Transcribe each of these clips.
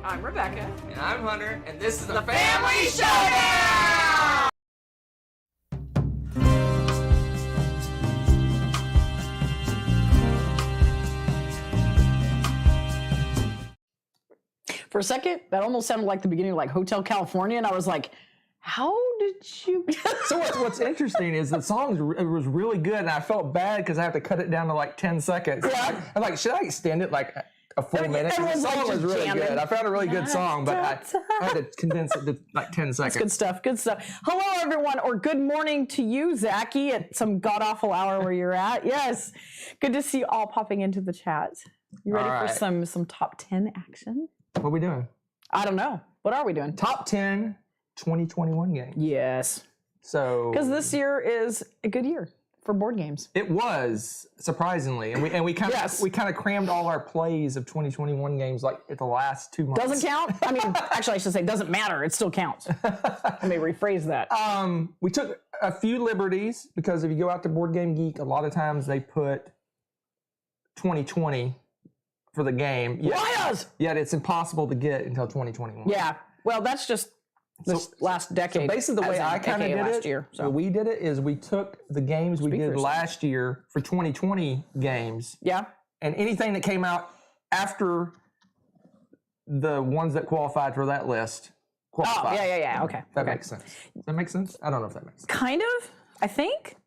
I'm Rebecca. And I'm Hunter, and this is The Family Showdown! For a second, that almost sounded like the beginning of like Hotel California, and I was like, how did you... So what's interesting is the song was really good, and I felt bad because I have to cut it down to like 10 seconds. Yeah. I'm like, should I extend it like a full minute? The everyone's, song like, was just really jamming. good. I found a really good song, but I had to condense it to like 10 seconds. Good stuff, good stuff. Hello, everyone, or good morning to you, Zachy, at some god-awful hour where you're at. Yes, good to see you all popping into the chat. You ready for some top 10 action? What are we doing? I don't know. What are we doing? Top 10 2021 games. Yes. So because this year is a good year for board games. It was, surprisingly, and we kind of crammed all our plays of 2021 games like at the last 2 months. Doesn't count? I mean, actually, I should say doesn't matter. It still counts. Let me rephrase that. We took a few liberties because if you go out to Board Game Geek, a lot of times they put 2020 for the game. Yet it's impossible to get until 2021. Yeah. Well, that's just this last decade. So basically, the way I kind of did last it, year, the way we did it is we took the games we did last year for 2020 games. Yeah. And anything that came out after the ones that qualified for that list qualified. Oh, yeah. Okay. That makes sense. Does that make sense? I don't know if that makes sense. Kind of, I think.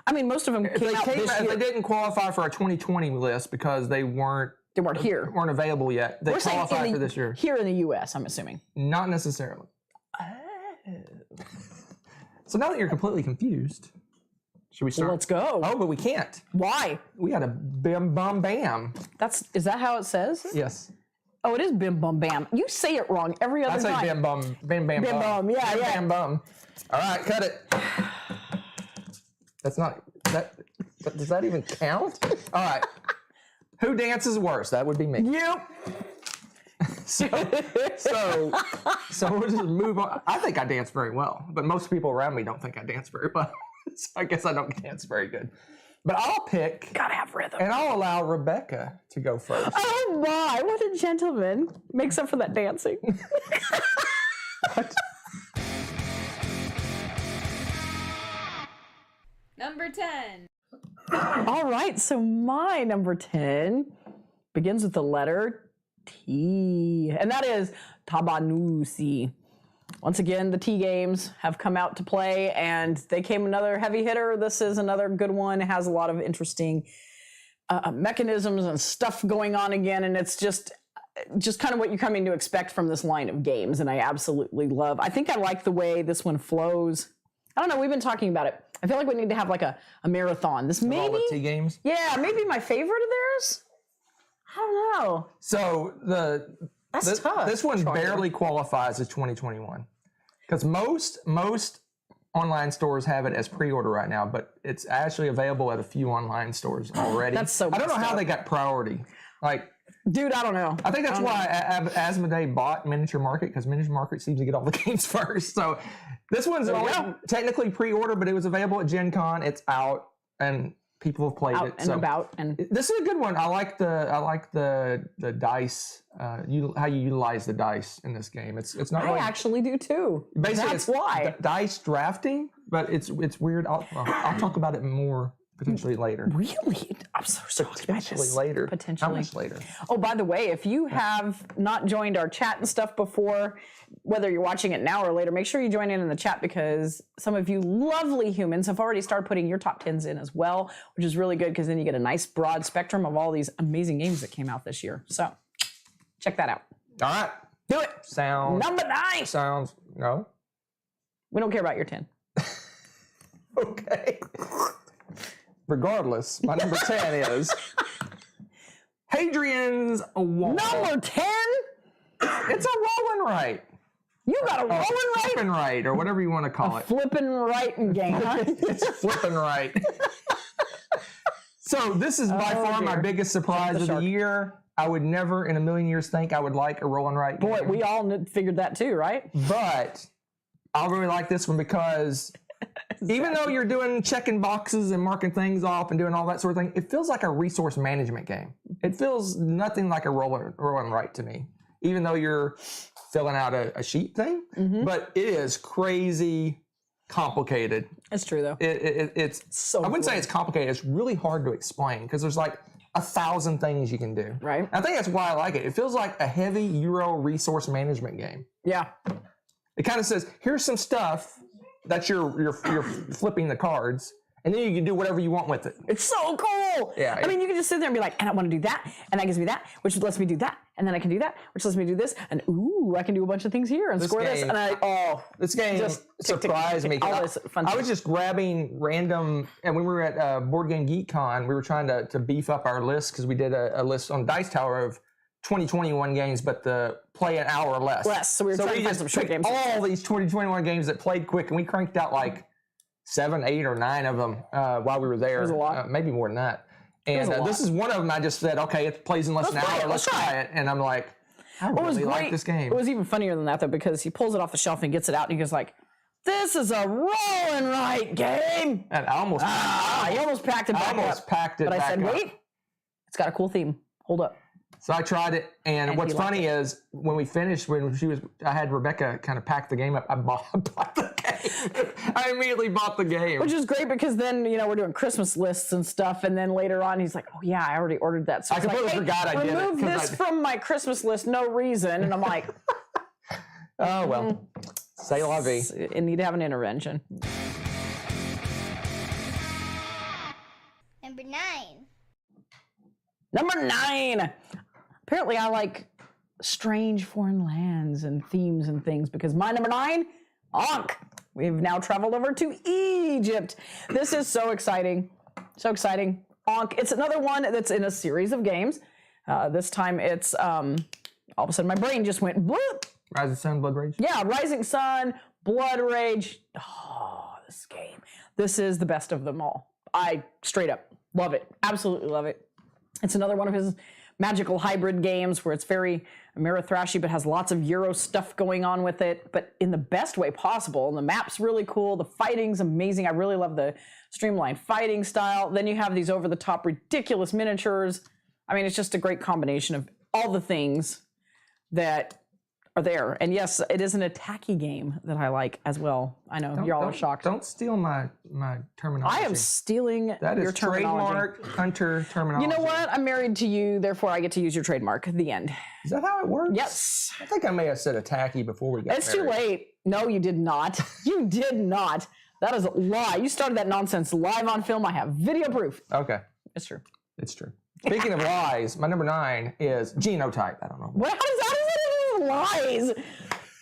I mean, most of them came out this year. If they didn't qualify for our 2020 list because they weren't here. Weren't available yet. They qualified for this year. Here in the U.S., I'm assuming. Not necessarily. So now that you're completely confused, should we start? Well, let's go. Oh, but we can't. Why? We had a bim bum bam. Is that how it says? Yes. Oh, it is bim bum bam. You say it wrong every other time. I say bim bum, bam bam bim bum. Yeah, bam, bam bum. All right, cut it. That's not that. Does that even count? All right. Who dances worse? That would be me. Yep. So we'll just move on. I think I dance very well, but most people around me don't think I dance very well. So I guess I don't dance very good. But I'll pick. Gotta have rhythm. And I'll allow Rebecca to go first. Oh my, what a gentleman. Makes up for that dancing. What? Number 10. All right, so my number 10 begins with the letter T, and that is Tabanusi. Once again, the T games have come out to play, and they came another heavy hitter. This is another good one. It has a lot of interesting mechanisms and stuff going on again, and it's just kind of what you're coming to expect from this line of games, and I absolutely love. I think I like the way this one flows. I don't know, we've been talking about it. I feel like we need to have like a marathon. This maybe all the T games? Yeah, maybe my favorite of theirs. I don't know. So That's tough. This one barely qualifies as 2021 because most online stores have it as pre-order right now, but it's actually available at a few online stores already. That's so. I don't know how they got priority. Like, dude, I don't know. I think that's why Asmodee bought Miniature Market because Miniature Market seems to get all the games first. So this one's only technically pre-order, but it was available at Gen Con. It's out and people have played it. And this is a good one. I like the dice. How you utilize the dice in this game. It's not. I actually do too. Basically, that's why dice drafting, but it's weird. I'll talk about it more potentially later. Really? I'm so shocked by this. Later. Potentially. How much later? Oh, by the way, if you have not joined our chat and stuff before, whether you're watching it now or later, make sure you join in the chat because some of you lovely humans have already started putting your top 10s in as well, which is really good because then you get a nice broad spectrum of all these amazing games that came out this year. So check that out. All right. Do it. Sounds. Number 9. Sounds. No. We don't care about your 10. Okay. Regardless, my number 10 is Hadrian's Wall. Number 10? It's a roll and write. You got a roll and write? Flip and write, or whatever you want to call it. Flipping writing game, huh? It's flip and write. So this is by far my biggest surprise of the year. I would never in a million years think I would like a roll and write game. Boy, we all figured that too, right? But I really like this one because even though you're checking boxes and marking things off and doing all that sort of thing, it feels like a resource management game. It feels nothing like a roll and write to me. even though you're filling out a sheet thing. But it is crazy complicated. It's true though. It's so I wouldn't say cool. it's complicated. It's really hard to explain because there's like 1,000 things you can do. Right. And I think that's why I like it. It feels like a heavy Euro resource management game. Yeah. It kind of says, here's some stuff that you're flipping the cards, and then you can do whatever you want with it. It's so cool. Yeah. I mean, you can just sit there and be like, and I want to do that, and that gives me that, which lets me do that, and then I can do that, which lets me do this, and ooh, I can do a bunch of things here and score this, and this game just surprised me. all this fun I stuff. was just grabbing random, and when we were at Board Game Geek Con, we were trying to beef up our list because we did a list on Dice Tower of 2021 games, but the play an hour or less. So we were trying to find some short picked games. all these 2021 games that played quick, and we cranked out like 7, 8, or 9 of them while we were there. It was a lot. Maybe more than that. And a lot. this is one of them. I just said, okay, it plays in less than an hour. Let's try it. And I'm like, I really like this game. It was even funnier than that though, because he pulls it off the shelf and gets it out, and he goes like, "This is a roll and write game." And I almost, He almost packed it back up. packed it But I back said, up. "Wait, it's got a cool theme. Hold up." So I tried it, and what's he liked funny is when we finished, I had Rebecca kind of pack the game up. I bought the game. I immediately bought the game. Which is great because then, we're doing Christmas lists and stuff. And then later on, he's like, "Oh, yeah, I already ordered that." So I he's like, completely forgot I did it, remove 'cause this from my Christmas list, no reason. And I'm like, Oh well, say la vie. I need to have an intervention. Number 9. Number 9. Apparently, I like strange foreign lands and themes and things because my number 9, Ankh. We've now traveled over to Egypt. This is so exciting. So exciting. Ankh. It's another one that's in a series of games. This time it's, all of a sudden my brain just went, bloop. Rise of Sun, Blood Rage. Yeah, Rising Sun, Blood Rage. Oh, this game. This is the best of them all. I straight up love it. Absolutely love it. It's another one of his magical hybrid games where it's very Amerithrashy but has lots of Euro stuff going on with it, but in the best way possible. And the map's really cool. The fighting's amazing. I really love the streamlined fighting style. Then you have these over-the-top ridiculous miniatures. I mean, it's just a great combination of all the things that are there. And yes, it is an attacky game that I like as well. I know, y'all are shocked. Don't steal my terminology. I am stealing That is your terminology. trademark hunter terminology. You know what? I'm married to you, therefore I get to use your trademark. The end. Is that how it works? Yes. I think I may have said attacky before we got It's too married. late. No, you did not. You did not. That is a lie. You started that nonsense live on film. I have video proof. Okay, It's true. it's true. Speaking of lies, my number 9 is Genotype. I don't know. What? How does that lies?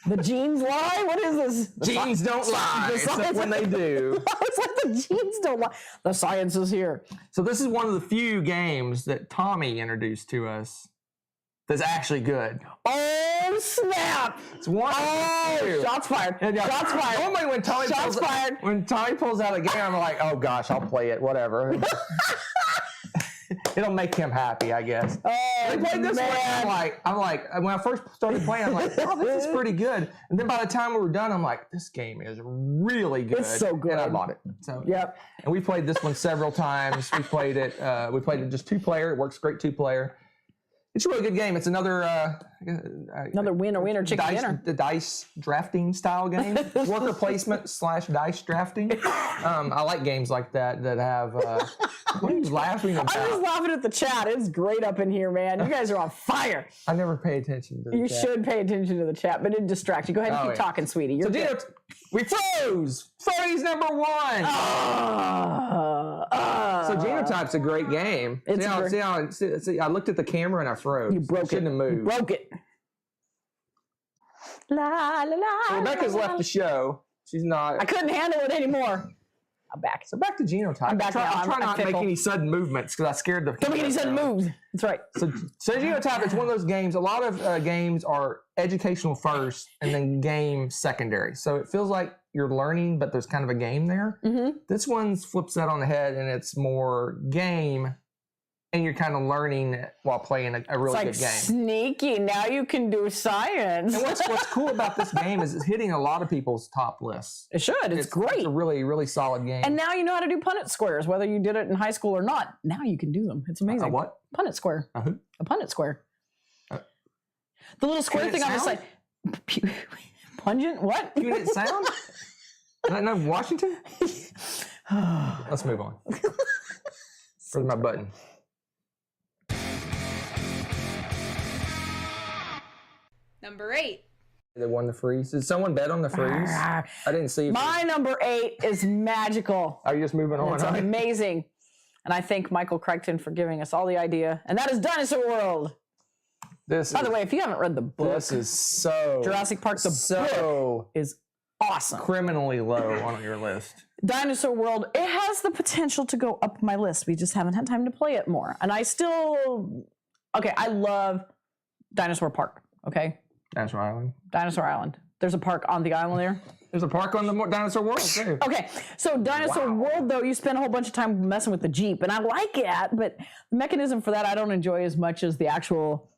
The genes lie? What is this? Genes don't lie, except when they do. It's like the genes don't lie. The science is here. So this is one of the few games that Tommy introduced to us that's actually good. Oh, snap. It's one. Oh, shots fired. Shots fired. Normally when Tommy Shots fired. When Tommy pulls out a game, I'm like, oh gosh, I'll play it. Whatever. It'll make him happy, I guess. Oh, We played this man. one. I'm like, when I first started playing, I'm like, oh, this is pretty good. And then by the time we were done, I'm like, this game is really good. It's so good. And I bought it. So Yep. And we played this one several times. We played it just 2-player. It works great 2-player. It's a really good game. It's another Another winner chicken dinner. the dice drafting style game. Worker placement / dice drafting. I like games like that have. What are you laughing about? I'm just laughing at the chat. It's great up in here, man. You guys are on fire. I never pay attention to the You chat. should pay attention to the chat, but it distracts you. Go ahead and keep yeah. talking, sweetie. You're So good. we froze. Freeze number 1. So Genotype's a great game. It's See, I looked at the camera and I froze. You broke it. Shouldn't have moved. You broke it. La la la. Rebecca's la, left the show. She's not. I couldn't handle it anymore. I'm back. So back to Genotype. I'm back now. I'm trying I'm not to make fickle. any sudden movements because I scared the. Don't make any sudden moves. That's right. So Genotype, it's one of those games. A lot of games are educational first and then game secondary. So it feels like you're learning, but there's kind of a game there. Mm-hmm. This one flips that on the head, and it's more game, and you're kind of learning while playing a really It's like good game. sneaky. Now you can do science. And what's cool about this game is it's hitting a lot of people's top lists. It should. It's great. It's a really, really solid game. And now you know how to do Punnett squares, whether you did it in high school or not. Now you can do them. It's amazing. A what? Punnett square. A who? A Punnett square. The little square Can it thing on the sound? side. Pungent? What? Can it sound? No, Washington? Let's move on. Where's my button? Number 8. They won the freeze. Did someone bet on the freeze? I didn't see. My number 8 is magical. Are you just moving on? It's amazing. And I thank Michael Crichton for giving us all the idea. And that is Dinosaur World. By the way, if you haven't read the book, this is so Jurassic Park, the book is awesome. Criminally low on your list. Dinosaur World, it has the potential to go up my list. We just haven't had time to play it more. And I love Dinosaur Park, okay? Dinosaur Island. Dinosaur Island. There's a park on the island there. There's a park on the Dinosaur World too. Okay, so Dinosaur World, though, you spend a whole bunch of time messing with the Jeep, and I like it, but the mechanism for that I don't enjoy as much as the actual,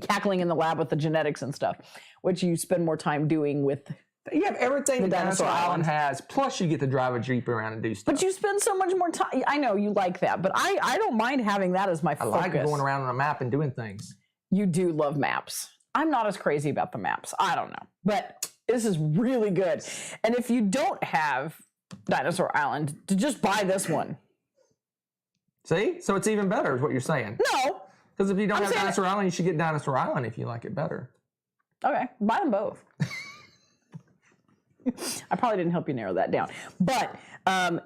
cackling in the lab with the genetics and stuff, which you spend more time doing with. You have everything The that Dinosaur Dinosaur Island Island. has, plus you get to drive a Jeep around and do stuff. But you spend so much more time. I know you like that, but I don't mind having that as my I focus. like going around on a map and doing things. You do love maps. I'm not as crazy about the maps. I don't know. But this is really good. And if you don't have Dinosaur Island, to just buy this one. See? So it's even better is what you're saying. No. Because if you don't I'm have saying Dinosaur Island, you should get Dinosaur Island if you like it better. Okay. Buy them both. I probably didn't help you narrow that down. But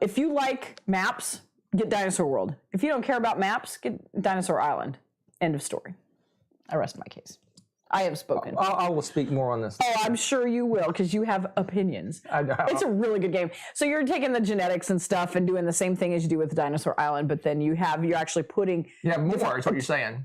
if you like maps, get Dinosaur World. If you don't care about maps, get Dinosaur Island. End of story. I rest my case. I have spoken. I will speak more on this. Oh, I'm sure you will, because you have opinions. I know. It's a really good game. So you're taking the genetics and stuff and doing the same thing as you do with Dinosaur Island, but then you're actually putting. You have more, is what you're saying.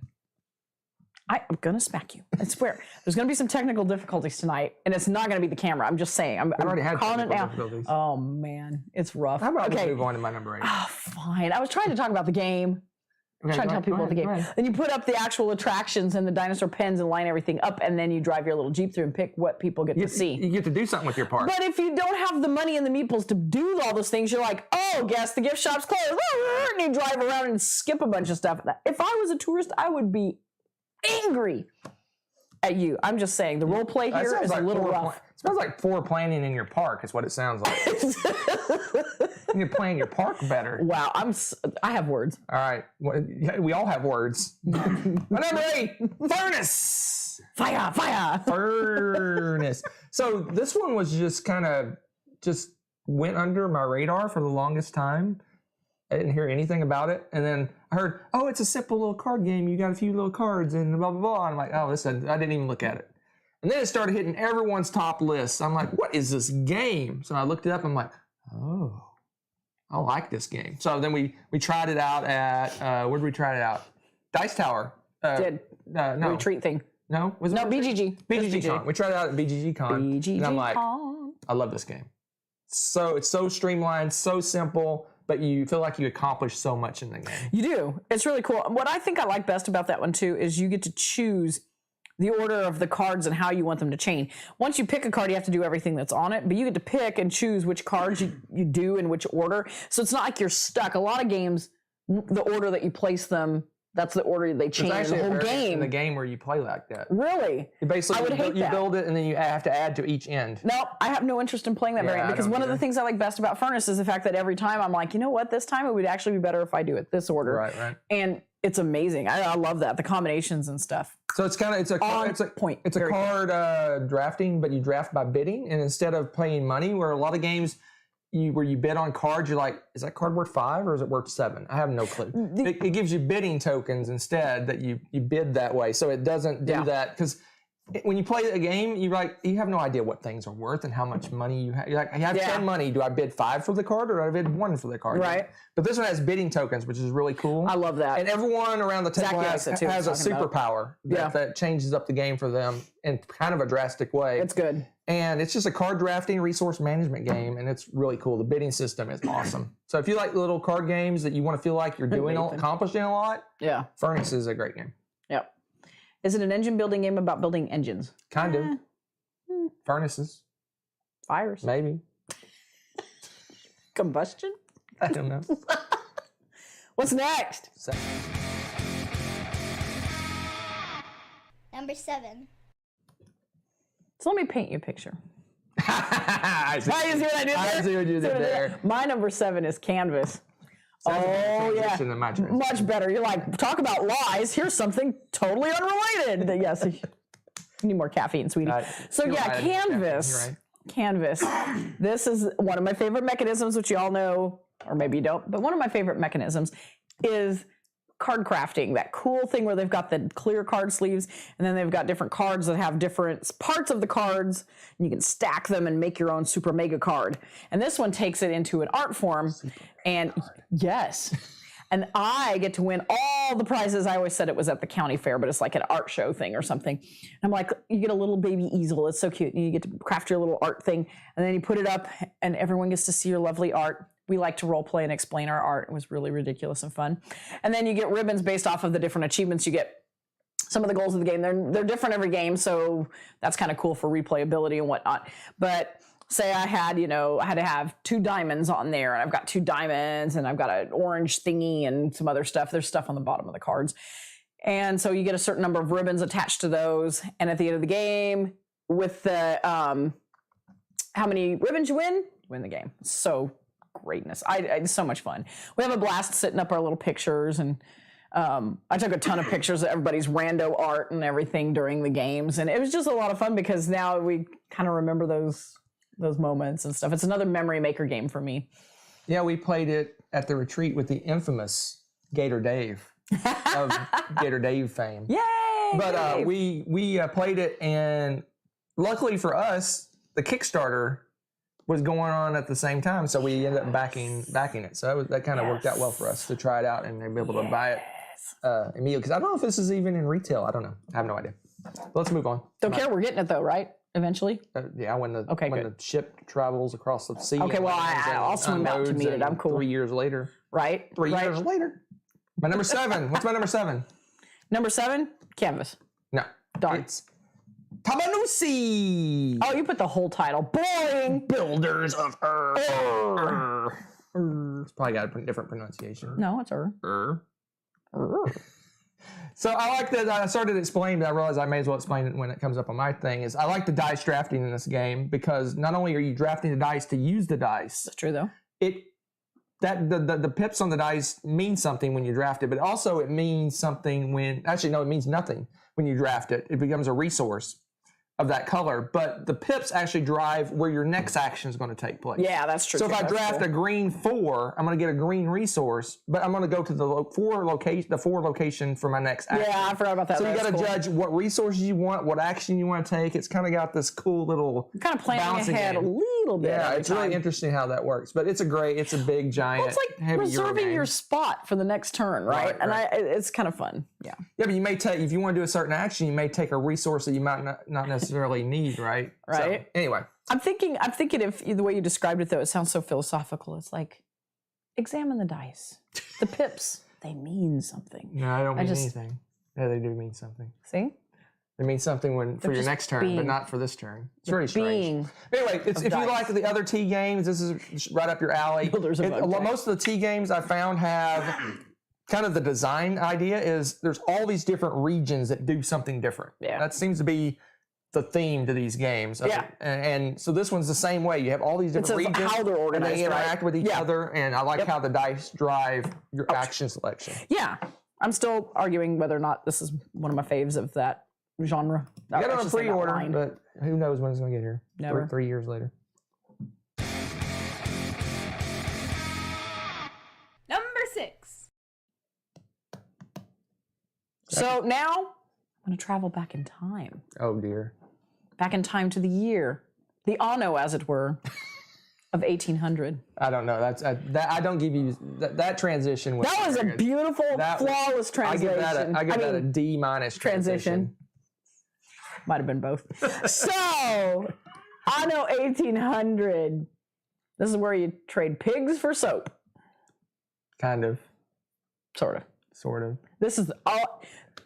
I'm going to smack you. I swear. There's going to be some technical difficulties tonight, and it's not going to be the camera. I'm just saying. I'm already had calling it technical now. difficulties. Oh, man. It's rough. How about we okay. move on to my number 8? Oh, fine. I was trying to talk about the game. Okay, Trying to tell people about the game. Then you put up the actual attractions and the dinosaur pens and line everything up, and then you drive your little Jeep through and pick what people get to see. You get to do something with your park. But if you don't have the money and the meeples to do all those things, you're like, oh, guess the gift shop's closed. And you drive around and skip a bunch of stuff. If I was a tourist, I would be angry at you. I'm just saying, the role play here is a little rough. It smells like poor planning in your park is what it sounds like. You need to plan your park better. Wow, I have words. All right. We all have words. My number 8, furnace. Fire. Furnace. So this one was just went under my radar for the longest time. I didn't hear anything about it. And then I heard, oh, it's a simple little card game. You got a few little cards and blah, blah, blah. And I'm like, oh, I didn't even look at it. And then it started hitting everyone's top lists. I'm like, what is this game? So I looked it up. I'm like, oh, I like this game. So then we tried it out at, where did we try it out? Dice Tower. No. Retreat thing. No? Was it No, BGG. BGG Con. We tried it out at BGG Con. BGG and I'm like, Con. I love this game. So it's so streamlined, so simple, but you feel like you accomplish so much in the game. You do. It's really cool. What I think I like best about that one, too, is you get to choose the order of the cards and how you want them to chain. Once you pick a card, you have to do everything that's on it, but you get to pick and choose which cards you do in which order. So it's not like you're stuck. A lot of games, the order that you place them, that's the order they chain in the whole game. In the game where you play like that. Really? You basically I would hate you that. build it and then you have to add to each end. No, I have no interest in playing that variant because one of the things I like best about Furnace is the fact that every time I'm like, you know what, this time it would actually be better if I do it this order. Right. And it's amazing. I love that, the combinations and stuff. So it's a card drafting, but you draft by bidding, and instead of paying money, where a lot of games where you bid on cards, you're like, is that card worth 5 or is it worth 7? I have no clue. It gives you bidding tokens instead that you bid that way, so it doesn't do that because when you play a game, you have no idea what things are worth and how much money you have. You're like, I have 10 money. Do I bid 5 for the card or do I bid 1 for the card? Right. But this one has bidding tokens, which is really cool. I love that. And everyone around the table has a superpower that changes up the game for them in kind of a drastic way. It's good. And it's just a card drafting resource management game, and it's really cool. The bidding system is awesome. So if you like little card games that you want to feel like you're accomplishing a lot, Furnace is a great game. Yep. Is it an engine building game about building engines? Kind of. Furnaces. Fires. Maybe. Combustion? I don't know. What's next? Number 7. So let me paint you a picture. I see You see what I did there? I see what you did there. My number 7 is canvas. So that's a better yeah. transition than my transition. Much better. You're like, talk about lies. Here's something totally unrelated. Yes. You need more caffeine, sweetie. So you're yeah, right. canvas. You're right. Canvas. This is one of my favorite mechanisms, which you all know, or maybe you don't, but one of my favorite mechanisms is card crafting. That cool thing where they've got the clear card sleeves, and then they've got different cards that have different parts of the cards, and you can stack them and make your own super mega card. And this one takes it into an art form, and yes. And I get to win all the prizes. I always said it was at the county fair, but it's like an art show thing or something. And I'm like, you get a little baby easel. It's so cute. And you get to craft your little art thing. And then you put it up and everyone gets to see your lovely art. We like to role play and explain our art. It was really ridiculous and fun. And then you get ribbons based off of the different achievements you get. Some of the goals of the game, they're different every game. So that's kind of cool for replayability and whatnot. But say I had to have 2 diamonds on there, and I've got 2 diamonds, and I've got an orange thingy and some other stuff. There's stuff on the bottom of the cards. And so you get a certain number of ribbons attached to those. And at the end of the game, with the how many ribbons you win the game. So greatness. It's so much fun. We have a blast setting up our little pictures, and I took a ton of pictures of everybody's rando art and everything during the games. And it was just a lot of fun because now we kind of remember those moments and stuff. It's another memory maker game for me. Yeah, we played it at the retreat with the infamous Gator Dave of Gator Dave fame. Yay! But we played it, and luckily for us, the Kickstarter was going on at the same time, so we ended up backing it. So that kind of worked out well for us to try it out and be able to buy it immediately. Because I don't know if this is even in retail. I don't know. I have no idea. But let's move on. Don't care. We're getting it though, right? Eventually. Yeah, when the ship travels across the sea. Okay, well, I'll swim out to meet it. I'm cool. 3 years later. Right? 3 years later. My number 7. What's my number 7? Number 7, canvas. No. Darn. It's Tabanusi. Oh, you put the whole title. Boring. Builders of Earth. It's probably got a different pronunciation. No, it's So I like that. I started to explain, but I realized I may as well explain it when it comes up on my thing. Is I like the dice drafting in this game because not only are you drafting the dice to use the dice, That's true though. The pips on the dice mean something when you draft it, but also it means something when it means nothing when you draft it. It becomes a resource of that color, but the pips actually drive where your next action is going to take place. Yeah, that's true. So if I draft a green 4, I'm going to get a green resource, but I'm going to go to the 4 location for my next action. Yeah, I forgot about that. So you got to judge what resources you want, what action you want to take. It's kind of got this cool little kind of planning ahead a little bit. Yeah, it's really interesting how that works. But it's a big giant. Well, it's like reserving your spot for the next turn, right? And it's kind of fun. Yeah. Yeah, but you may take, if you want to do a certain action, you may take a resource that you might not necessarily need, right? Right. So, anyway. I'm thinking if the way you described it though, it sounds so philosophical. It's like, examine the dice. The pips, they mean something. No, I don't mean anything. Yeah, they do mean something. See? They mean something for your next turn, but not for this turn. It's very strange. Anyway, if you like the other T games, this is right up your alley. Most of the T games I found have kind of the design idea is there's all these different regions that do something different. Yeah. That seems to be the theme to these games. Yeah. And so this one's the same way. You have all these different regions. How they're organized, and they interact with each other. And I like how the dice drive your action selection. Yeah. I'm still arguing whether or not this is one of my faves of that genre. You got it on pre-order, but who knows when it's going to get here. Never. 3 years later. Number 6. So now I'm going to travel back in time. Oh, dear. Back in time to the year, the Anno, as it were, of 1800. I don't know. I don't give you that transition. That was a beautiful, flawless translation. I give that a D- transition. Might have been both. So, Anno 1800. This is where you trade pigs for soap. Kind of. Sort of. This is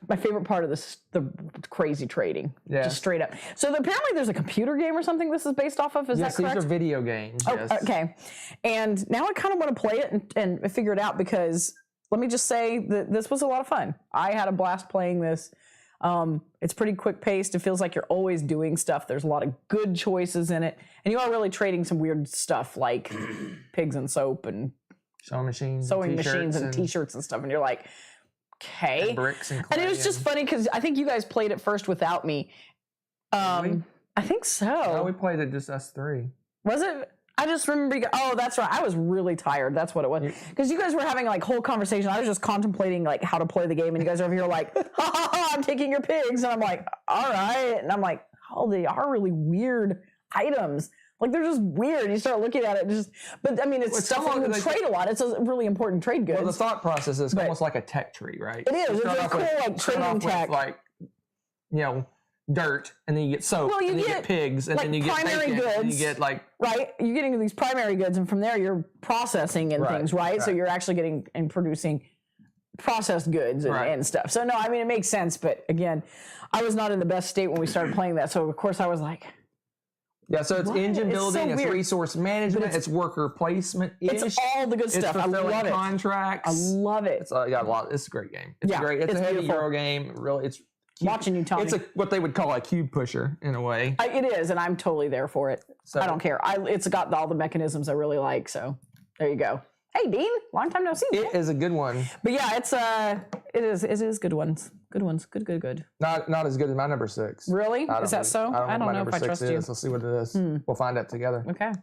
my favorite part of this, the crazy trading. Yeah. Just straight up. So apparently there's a computer game or something this is based off of. Is that correct? Yes, these are video games. Yes. Oh, okay. And now I kind of want to play it and figure it out because let me just say that this was a lot of fun. I had a blast playing this. It's pretty quick paced. It feels like you're always doing stuff. There's a lot of good choices in it. And you are really trading some weird stuff like pigs and soap and sewing machines and t-shirts and stuff. And you're like, okay. And bricks and it was just funny because I think you guys played it first without me. I think so. No, we played it just us three. Was it? I just remember, that's right. I was really tired. That's what it was. Because you guys were having like whole conversation. I was just contemplating like how to play the game. And you guys are over here like, ha ha ha, I'm taking your pigs. And I'm like, all right. And I'm like, oh, they are really weird items. Like they're just weird. You start looking at it, but I mean, it's stuff that you trade a lot. It's a really important trade goods. Well, the thought process is almost like a tech tree, right? It is. It's a cool like trading tech. Like, dirt, and then you get soap, and then you get pigs, and then you get primary goods, and you get like you're getting these primary goods, and from there you're processing and things, right? So you're actually getting and producing processed goods and stuff. So no, I mean it makes sense, but again, I was not in the best state when we started playing that, so of course I was like, so it's engine building, it's resource management, it's worker placement, it's all the good stuff. I love it. Contracts, I love it. It's got a lot. It's a great game. It's great. It's a heavy Euro game. Really, it's. Watching you, Tommy. It's what they would call a cube pusher in a way. It is, and I'm totally there for it. So, I don't care. It's got all the mechanisms I really like. So there you go. Hey, Dean, long time no see. It is a good one. But yeah, it is good ones. Good ones. Good. Not as good as my number 6. Really? Is that so? I don't know if I trust you. Let's see what it is. We'll find out together. Okay.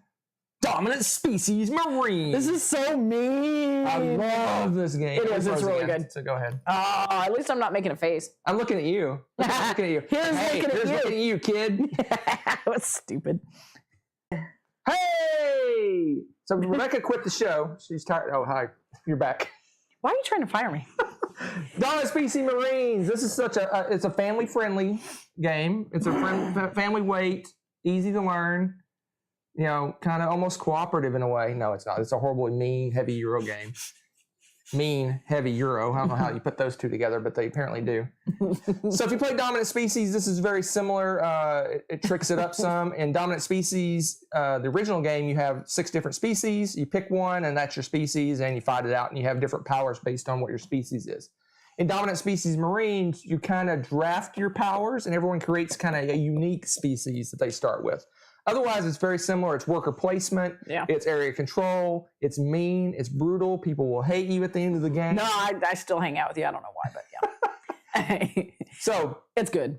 Dominant species marine. This is so mean. I love this game. It is. It's really good. So go ahead. At least I'm not making a face. I'm looking at you. I'm looking at you. Here's looking at you, kid. That was stupid. Hey! So Rebecca quit the show. She's tired. Oh, hi. You're back. Why are you trying to fire me? Dominant Species Marines. This is it's a family-friendly game. It's a family weight, easy to learn. Kind of almost cooperative in a way. No, it's not. It's a horribly mean, heavy Euro game. Mean, heavy Euro. I don't know how you put those two together, but they apparently do. So if you play Dominant Species, this is very similar. It tricks it up some. In Dominant Species, the original game, you have 6 different species. You pick one, and that's your species, and you fight it out, and you have different powers based on what your species is. In Dominant Species Marines, you kind of draft your powers, and everyone creates kind of a unique species that they start with. Otherwise, it's very similar. It's worker placement. Yeah. It's area control. It's mean. It's brutal. People will hate you at the end of the game. No, I still hang out with you. I don't know why, but yeah. So it's good.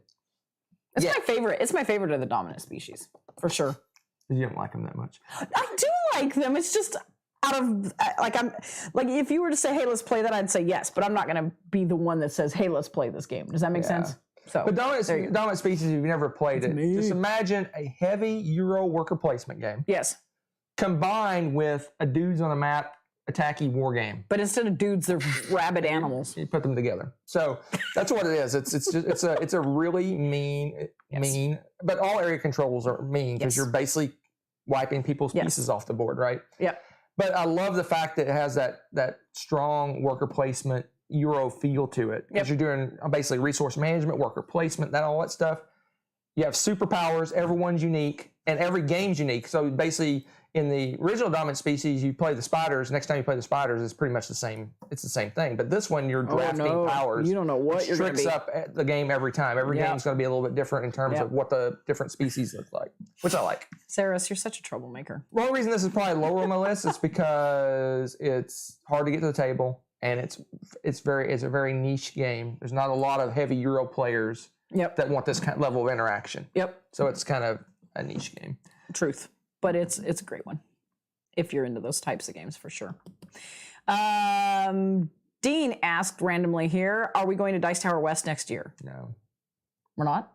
It's my favorite. It's my favorite of the dominant species for sure. You don't like them that much. I do like them. It's just out of if you were to say, "Hey, let's play that," I'd say yes. But I'm not going to be the one that says, "Hey, let's play this game." Does that make sense? So, but Dominant Species, if you've never played it, just imagine a heavy Euro worker placement game. Yes. Combined with a dudes on a map attacky war game. But instead of dudes, they're rabid animals. You put them together. So that's what it is. It's a really mean, but all area controls are mean because you're basically wiping people's pieces off the board, right? Yeah. But I love the fact that it has that strong worker placement Euro feel to it because you're doing basically resource management, worker placement, all that stuff. You have superpowers. Everyone's unique, and every game's unique. So basically, in the original Dominant Species, you play the spiders. Next time you play the spiders, it's pretty much the same. It's the same thing. But this one, you're drafting powers. You don't know what you're going to be. Tricks up the game every time. Every game's going to be a little bit different in terms of what the different species look like, which I like. Saris, you're such a troublemaker. One reason this is probably lower on my list is because it's hard to get to the table. And it's a very niche game. There's not a lot of heavy Euro players that want this kind of level of interaction. Yep. So it's kind of a niche game. Truth. But it's a great one if you're into those types of games for sure. Dean asked randomly here, are we going to Dice Tower West next year? No. We're not?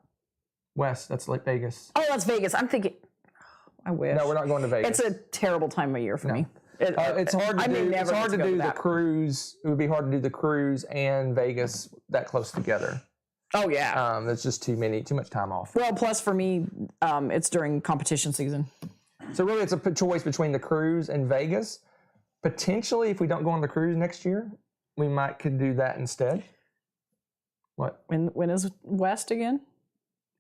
West, that's like Vegas. Oh, that's Vegas. I'm thinking, I wish. No, we're not going to Vegas. It's a terrible time of year for me. It's hard to do. It's hard to do the cruise. It would be hard to do the cruise and Vegas that close together. Oh yeah. That's just too much time off. Well, plus for me, it's during competition season. So really, it's a choice between the cruise and Vegas. Potentially, if we don't go on the cruise next year, we could do that instead. What? When is West again?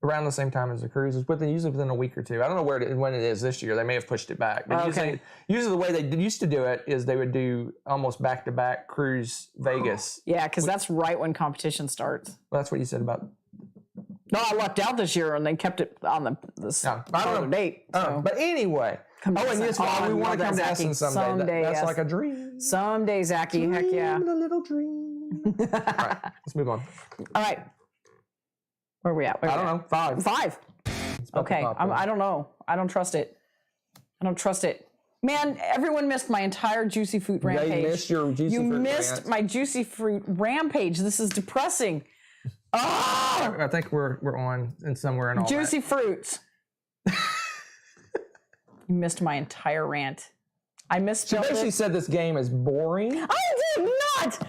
Around the same time as the cruise. It's usually within a week or two. I don't know when it is this year. They may have pushed it back. But usually the way they used to do it is they would do almost back-to-back cruise Vegas. Yeah, because that's right when competition starts. Well, that's what you said about No, I lucked out this year, and they kept it on the I don't know. date. So. But anyway. Come to And yes, Essen. we want to come to Zachy. Essen someday. That's yes. like a dream. Someday, Zachy. Heck yeah. A little dream. All right, let's move on. All right. Where are we at? I don't know. 5. 5. Okay. I don't know. I don't trust it. Man, everyone missed my entire Juicy Fruit rampage. They missed your Juicy Fruit You missed rant. my Juicy Fruit rampage. This is depressing. Oh! I think we're on and somewhere in all Juicy Fruits. You missed my entire rant. I misspelled She basically said this game is boring. I did not!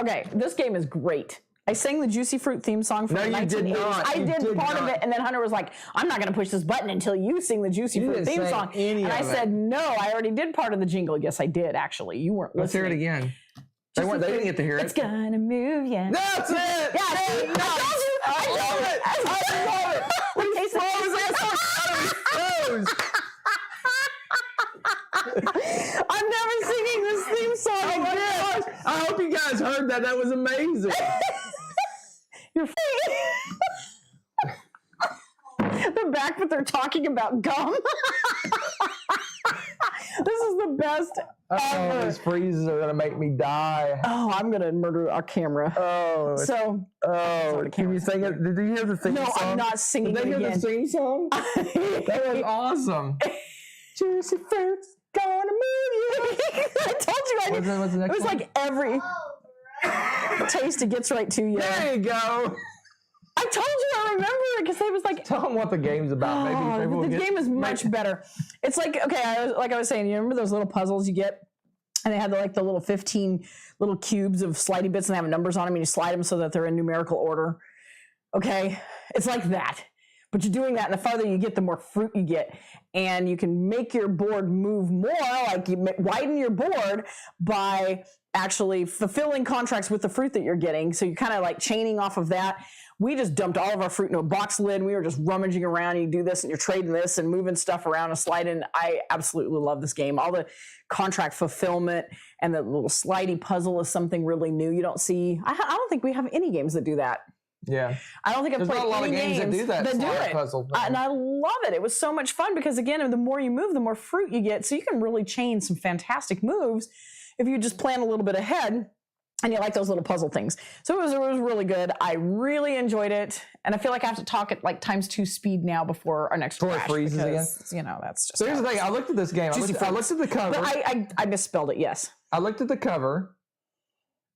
Okay, this game is great. I sang the Juicy Fruit theme song from the 1980s. did not. I did part of it, and then Hunter was like, I'm not going to push this button until you sing the Juicy Fruit didn't theme sing song. any And I of it. said, no, I already did part of the jingle. Yes, I did, actually. You weren't Let's listening. hear it again. They didn't get to hear It's it. gonna move ya. That's it! Yeah, see? I love it! I love it! Okay, so I'm never singing this theme song Oh my again. gosh! I hope you guys heard that. That was amazing. You're they're back, but they're talking about gum. This is the best ever. These freezes are gonna make me die. Oh, I'm gonna murder our camera. Oh, So, can you sing it? Did you hear the theme no, song? I'm not singing Did they it hear again. the theme song? That was awesome. Juicy fruits gonna move you. I told you I did. What's the next It was one? like every taste it gets right to you. There you go. I told you I remember it because I was like, Tell them what the game's about. Maybe we'll the get, game is much better. It's like, okay, I was saying, you remember those little puzzles you get? And they had the little 15 little cubes of slidey bits and they have numbers on them and you slide them so that they're in numerical order. Okay? It's like that. But you're doing that, and the farther you get, the more fruit you get. And you can make your board move more, like you widen your board by actually fulfilling contracts with the fruit that you're getting. So you're kind of like chaining off of that. We just dumped all of our fruit into a box lid. We were just rummaging around. You do this, and you're trading this and moving stuff around and sliding. I absolutely love this game. All the contract fulfillment and the little slidey puzzle is something really new. You don't see. I don't think we have any games that do that. Yeah. I don't think I've There's played not a lot of any games that do that do slide it. puzzle. And I love it. It was so much fun because, again, the more you move, the more fruit you get. So you can really chain some fantastic moves if you just plan a little bit ahead and you like those little puzzle things. So it was really good. I really enjoyed it. And I feel like I have to talk at like ×2 speed now before our next Before it crash. freezes because, you know, that's just So here's the thing. I looked at this game. I looked at the cover. But I misspelled it, yes. I looked at the cover.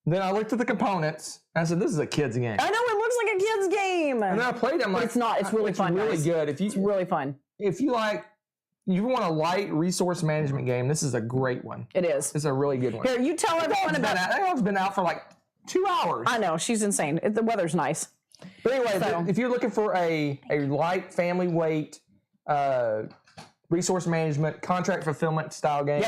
Then I looked at the components. And I said, this is a kid's game. I know, it looks like a kid's game. And then I played it. I'm But like, it's not. It's really fun, It's really guys. good. It's really fun. If you want a light resource management game, this is a great one. It is. It's a really good one. Here, you tell everyone about it. That dog's been out for like 2 hours. I know, she's insane. The weather's nice. But anyway, So- if you're looking for a light family weight resource management contract fulfillment style game,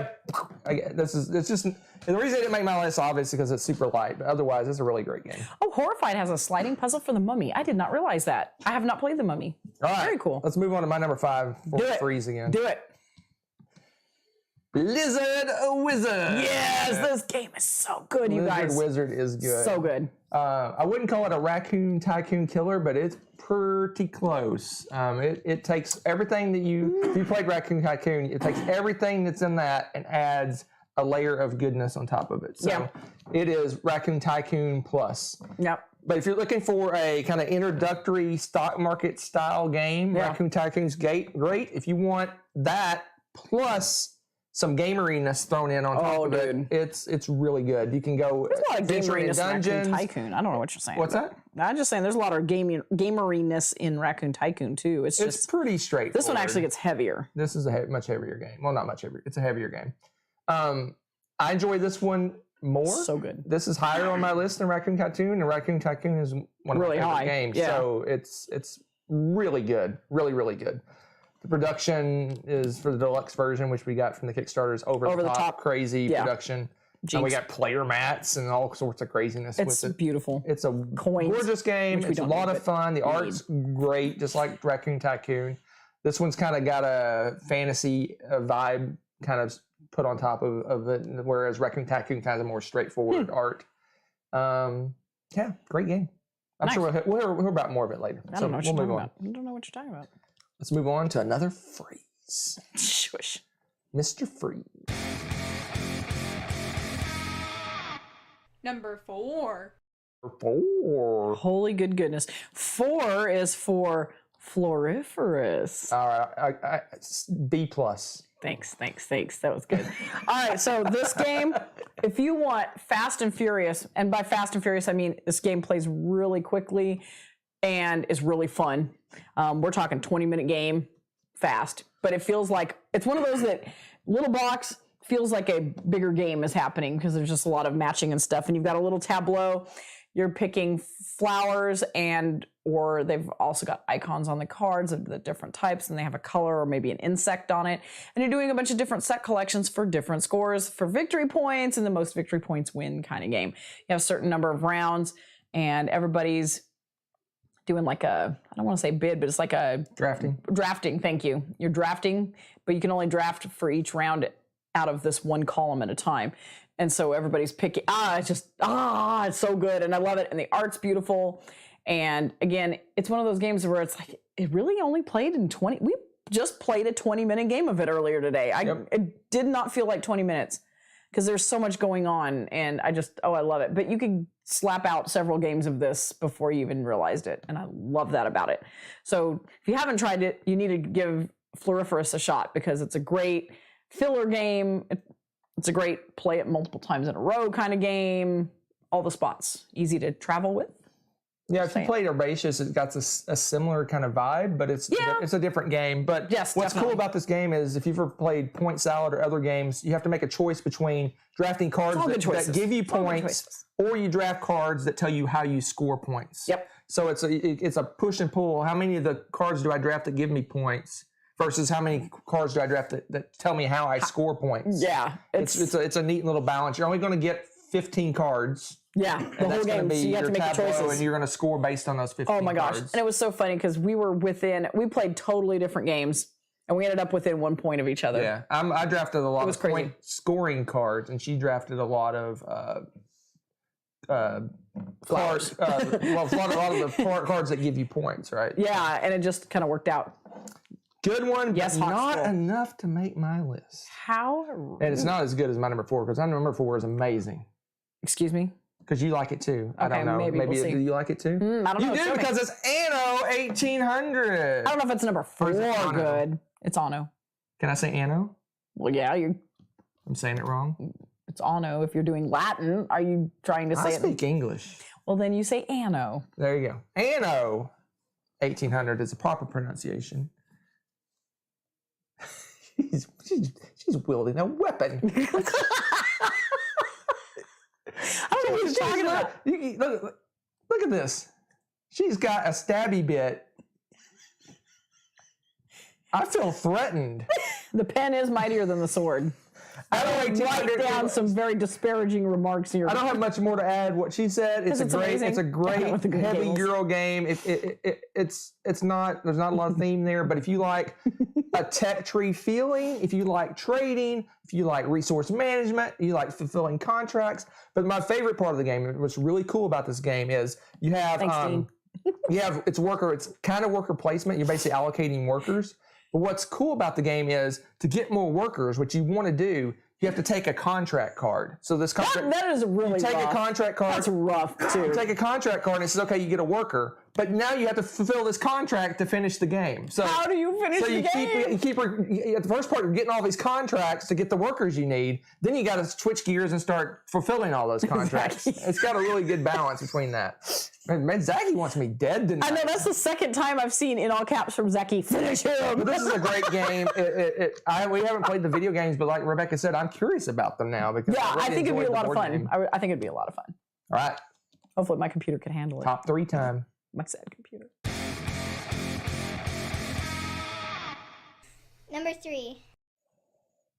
it's just the reason it didn't make my list obviously because it's super light, but otherwise it's a really great game. Oh, Horrified has a sliding puzzle for the Mummy. I did not realize that. I have not played the Mummy. All right, Very cool. Let's move on to my number 5 before Do we it. freeze again. Do it. Blizzard Wizard. Yes, this game is so good, you Blizzard guys. Wizard is good. So good. I wouldn't call it a Raccoon Tycoon killer, but it's pretty close. It takes everything that if you played Raccoon Tycoon, it takes everything that's in that and adds a layer of goodness on top of it. So it is Raccoon Tycoon plus. Yep. But if you're looking for a kind of introductory stock market style game, Raccoon Tycoon's great. If you want that plus some gameriness thrown in on top of it, it's really good. You can go There's a lot of venturing in gameriness in dungeons. Raccoon Tycoon. I don't know what you're saying. What's that? I'm just saying there's a lot of gameriness in Raccoon Tycoon, too. It's It's just, pretty straightforward. this one actually gets heavier. This is a much heavier game. Well, not much heavier. It's a heavier game. I enjoy this one more. So good. This is higher on my list than Raccoon Tycoon, and Raccoon Tycoon is one of Really my favorite high. games. Yeah. So it's really good. Really, really good. The production is for the deluxe version, which we got from the Kickstarter, is over the top crazy production. And we got player mats and all sorts of craziness It's with it. beautiful. It's a Coins, gorgeous game. which we It's a don't lot need, of fun. The art's great, just like Raccoon Tycoon. This one's kind of got a fantasy vibe kind of put on top of it, whereas Raccoon Tycoon kind of more straightforward art. Yeah, great game. I'm sure we'll hear about more of it later. I don't know what you're talking about. I don't know what you're talking about. Let's move on to another freeze. Shush. Mr. Freeze. Number 4. 4. Holy good goodness. 4 is for Floriferous. All right, B+. Thanks. That was good. All right, so this game, if you want Fast and Furious, and by Fast and Furious, I mean this game plays really quickly and is really fun. We're talking 20-minute game, fast, but it feels like, it's one of those that little box feels like a bigger game is happening because there's just a lot of matching and stuff, and you've got a little tableau. You're picking flowers or they've also got icons on the cards of the different types, and they have a color or maybe an insect on it. And you're doing a bunch of different set collections for different scores for victory points, and the most victory points win kind of game. You have a certain number of rounds, and everybody's doing like I don't want to say bid, but it's like a drafting. Thank you. You're drafting, but you can only draft for each round out of this one column at a time. And so everybody's picking, it's so good. And I love it. And the art's beautiful. And again, it's one of those games where it's like, it really only played in 20. We just played a 20-minute game of it earlier today. It did not feel like 20 minutes because there's so much going on. And I love it. But you could slap out several games of this before you even realized it. And I love that about it. So if you haven't tried it, you need to give Floriferous a shot because it's a great filler game. It's a great play it multiple times in a row kind of game. All the spots. Easy to travel with. Yeah, if you played Herbaceous, it got a similar kind of vibe, but it's a different game. But yes, what's cool about this game is if you've ever played Point Salad or other games, you have to make a choice between drafting cards that give you points or you draft cards that tell you how you score points. Yep. So it's a push and pull. How many of the cards do I draft that give me points? Versus how many cards do I draft that tell me how I score points? Yeah, it's a neat little balance. You're only going to get 15 cards. Yeah, the whole game. So you have to make the choices, and you're going to score based on those 15. Oh my gosh! Cards. And it was so funny because we played totally different games, and we ended up within 1 point of each other. Yeah, I drafted a lot of point scoring cards, and she drafted a lot of cards. A lot of the cards that give you points, right? Yeah, and it just kind of worked out. Good one, yes, but not enough to make my list. How rude. And it's not as good as my number 4 because my number 4 is amazing. Excuse me? Because you like it too. Okay, I don't know. Maybe we'll see. Do you like it too? I don't know. You do because it's Anno 1800. I don't know if it's number 4 good. It's Anno. Can I say Anno? Well, yeah. I'm saying it wrong. It's Anno. If you're doing Latin, are you trying to say it? I speak English. Well, then you say Anno. There you go. Anno 1800 is the proper pronunciation. She's wielding a weapon. I don't know what you're talking about. Look at this. She's got a stabby bit. I feel threatened. The pen is mightier than the sword. I don't write down some very disparaging remarks here. I don't have much more to add. What she said, it's a great heavy Euro game. It's not. There's not a lot of theme there. But if you like a tech tree feeling, if you like trading, if you like resource management, you like fulfilling contracts. But my favorite part of the game, what's really cool about this game, is you have it's kind of worker placement. You're basically allocating workers. But what's cool about the game is to get more workers, what you want to do, you have to take a contract card. So this contract that is really rough. A contract card. That's rough too. You take a contract card and it says, okay, you get a worker. But now you have to fulfill this contract to finish the game. So how do you finish the game? At the first part, you're getting all these contracts to get the workers you need. Then you got to switch gears and start fulfilling all those contracts. Exactly. It's got a really good balance between that. Man, Zachy wants me dead tonight. I know, that's the second time I've seen in all caps from Zachy, finish him. But this is a great game. We haven't played the video games, but like Rebecca said, I'm curious about them now. Because I think it'd be a lot of fun. I think it'd be a lot of fun. All right. Hopefully my computer can handle it. Top 3 time. My sad computer. Number 3.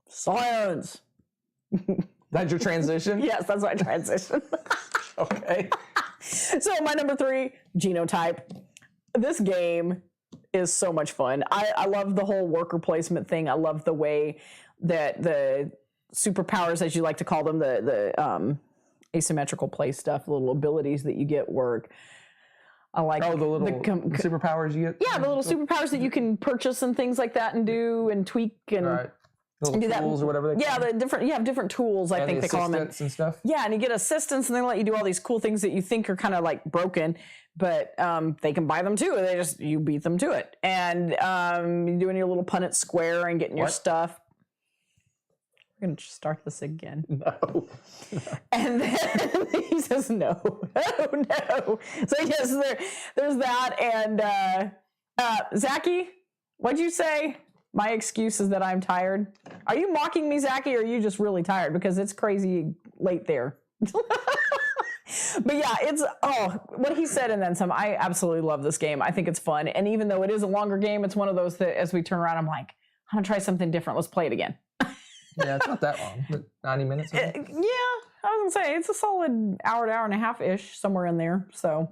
Science. That's your transition? Yes, that's my transition. Okay. So my number 3, Genotype. This game is so much fun. I love the whole worker placement thing. I love the way that the superpowers, as you like to call them, the asymmetrical play stuff, little abilities that you get work. the little superpowers you get. Yeah, the little superpowers that you can purchase and things like that and do and tweak and little do tools that. or whatever. You have different tools. I think they call them and stuff. Yeah, and you get assistants, and they let you do all these cool things that you think are kind of like broken, but they can buy them too. You beat them to it, and you're doing your little Punnett square and getting your stuff. We're gonna start this again. No. And then he says no. Oh no. So yes, there's that. And Zachy, what'd you say? My excuse is that I'm tired. Are you mocking me, Zachy, or are you just really tired? Because it's crazy late there. But yeah, what he said and then some. I absolutely love this game. I think it's fun. And even though it is a longer game, it's one of those that as we turn around, I'm like, I'm gonna try something different. Let's play it again. Yeah, it's not that long, but 90 minutes. Yeah, I was gonna say it's a solid hour and a half ish, somewhere in there. So,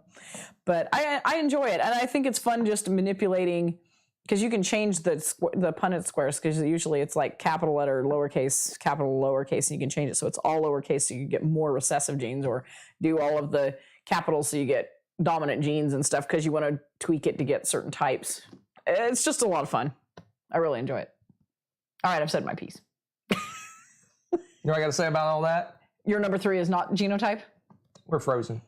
but I enjoy it, and I think it's fun just manipulating because you can change the Punnett squares because usually it's like capital letter, lowercase, capital, lowercase, and you can change it so it's all lowercase, so you get more recessive genes, or do all of the capitals so you get dominant genes and stuff because you want to tweak it to get certain types. It's just a lot of fun. I really enjoy it. All right, I've said my piece. You know what I got to say about all that? Your number 3 is not Genotype? We're frozen.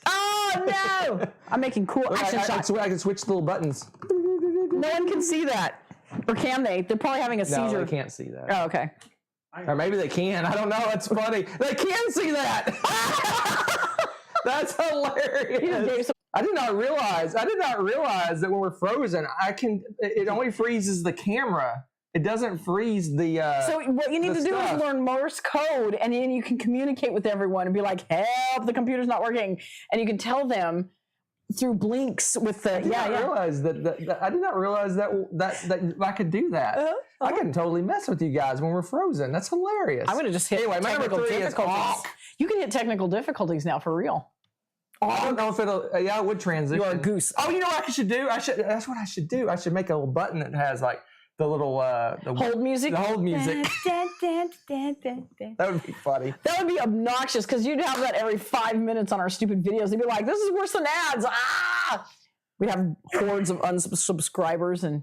Oh, no! I'm making cool action shots. I can switch the little buttons. No one can see that. Or can they? They're probably having a seizure. No, they can't see that. Oh, okay. Or maybe they can. I don't know. That's funny. They can see that. That's hilarious. I did not realize that when we're frozen, it only freezes the camera. It doesn't freeze the So what you need to do is learn Morse code, and then you can communicate with everyone and be like, help, the computer's not working. And you can tell them through blinks with the, I did not realize that I could do that. I can totally mess with you guys when we're frozen. That's hilarious. I'm going to just hit technical difficulties. You can hit technical difficulties now for real. I don't know if it'll, I would transition. You're a goose. Oh, you know what I should do? That's what I should do. I should make a little button that has like, the little hold music. The hold music. That would be funny. That would be obnoxious because you'd have that every 5 minutes on our stupid videos. They'd be like, "This is worse than ads." Ah, we have hordes of unsubscribers and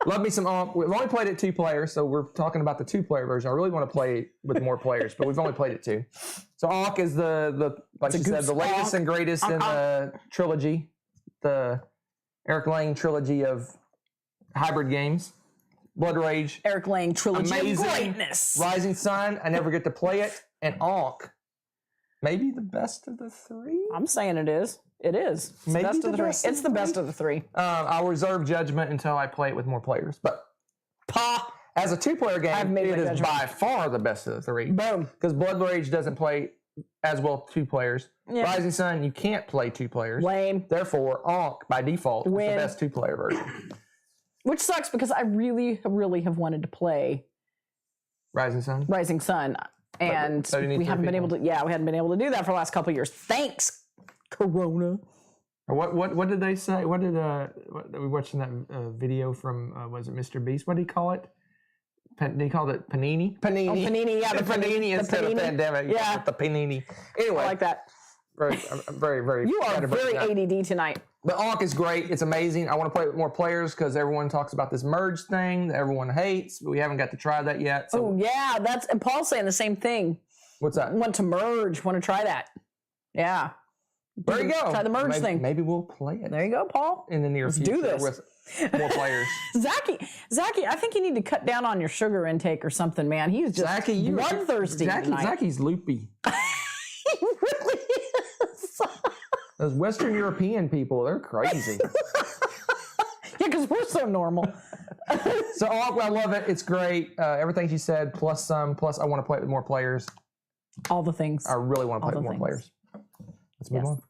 Love me some Ankh. We've only played it 2 players, so we're talking about the 2-player version. I really want to play with more players, but we've only played it 2. So Ankh is the like you said, the latest and greatest in the trilogy. The Eric Lang trilogy of hybrid games. Blood Rage. Eric Lang trilogy amazing. Of greatness. Rising Sun. I never get to play it. And Ankh. Maybe the best of the 3? I'm saying it is. It is. It's maybe the best of the 3. It's the best of the 3. I'll reserve judgment until I play it with more players. But as a 2-player game, it is by far the best of the 3. Boom. Because Blood Rage doesn't play as well 2 players. Yeah. Rising Sun, you can't play 2 players. Lame. Therefore, Ankh, by default, is the best 2-player version. Which sucks because I really, really have wanted to play Rising Sun. And we haven't been able to, we haven't been able to do that for the last couple of years. Thanks, Corona. What did they say? We were watching that video from, was it Mr. Beast? What did he call it? They called it Panini. Panini. Oh, Panini, yeah. The Panini instead of pandemic. Yeah. The Panini. Anyway. I like that. Very. You are very ADD tonight. The Ankh is great. It's amazing. I want to play with more players because everyone talks about this merge thing that everyone hates, but we haven't got to try that yet. So. Oh, yeah. And Paul's saying the same thing. What's that? Want to merge. Want to try that. Yeah. There you go. Try the merge thing. Maybe we'll play it. There you go, Paul. In the near future. Do this. With more players. Zachy, I think you need to cut down on your sugar intake or something, man. He's just bloodthirsty tonight. Zachy's loopy. He really is. Those Western European people, they're crazy. Yeah, because we're so normal. So I love it. It's great. Everything she said, plus some. Plus, I want to play it with more players. All the things. I really want to play with more players. Let's move on.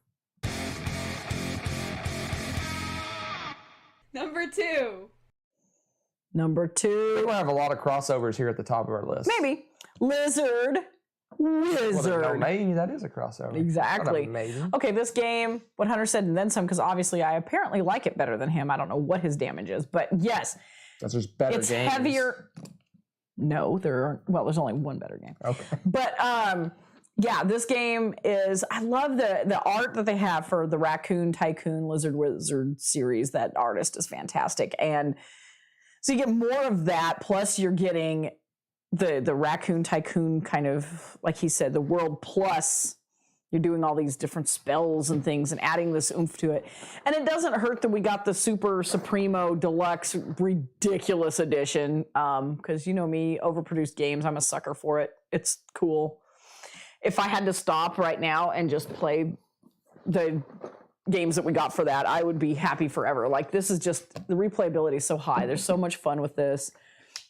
Number 2. We're going to have a lot of crossovers here at the top of our list. Maybe. Lizard. Wizard. Well, maybe that is a crossover. Exactly. Okay, this game, what Hunter said and then some, because obviously I apparently like it better than him. I don't know what his damage is, but yes. That's just better it's games. Heavier. No, there aren't. Well, there's only one better game. Okay. But Yeah, this game is, I love the art that they have for the Raccoon, Tycoon, Lizard Wizard series. That artist is fantastic. And so you get more of that, plus you're getting the Raccoon, Tycoon kind of, like he said, the world plus. You're doing all these different spells and things and adding this oomph to it. And it doesn't hurt that we got the Super Supremo Deluxe ridiculous edition. Because you know me, overproduced games, I'm a sucker for it. It's cool. If I had to stop right now and just play the games that we got for that, I would be happy forever. Like, this is just, the replayability is so high. There's so much fun with this.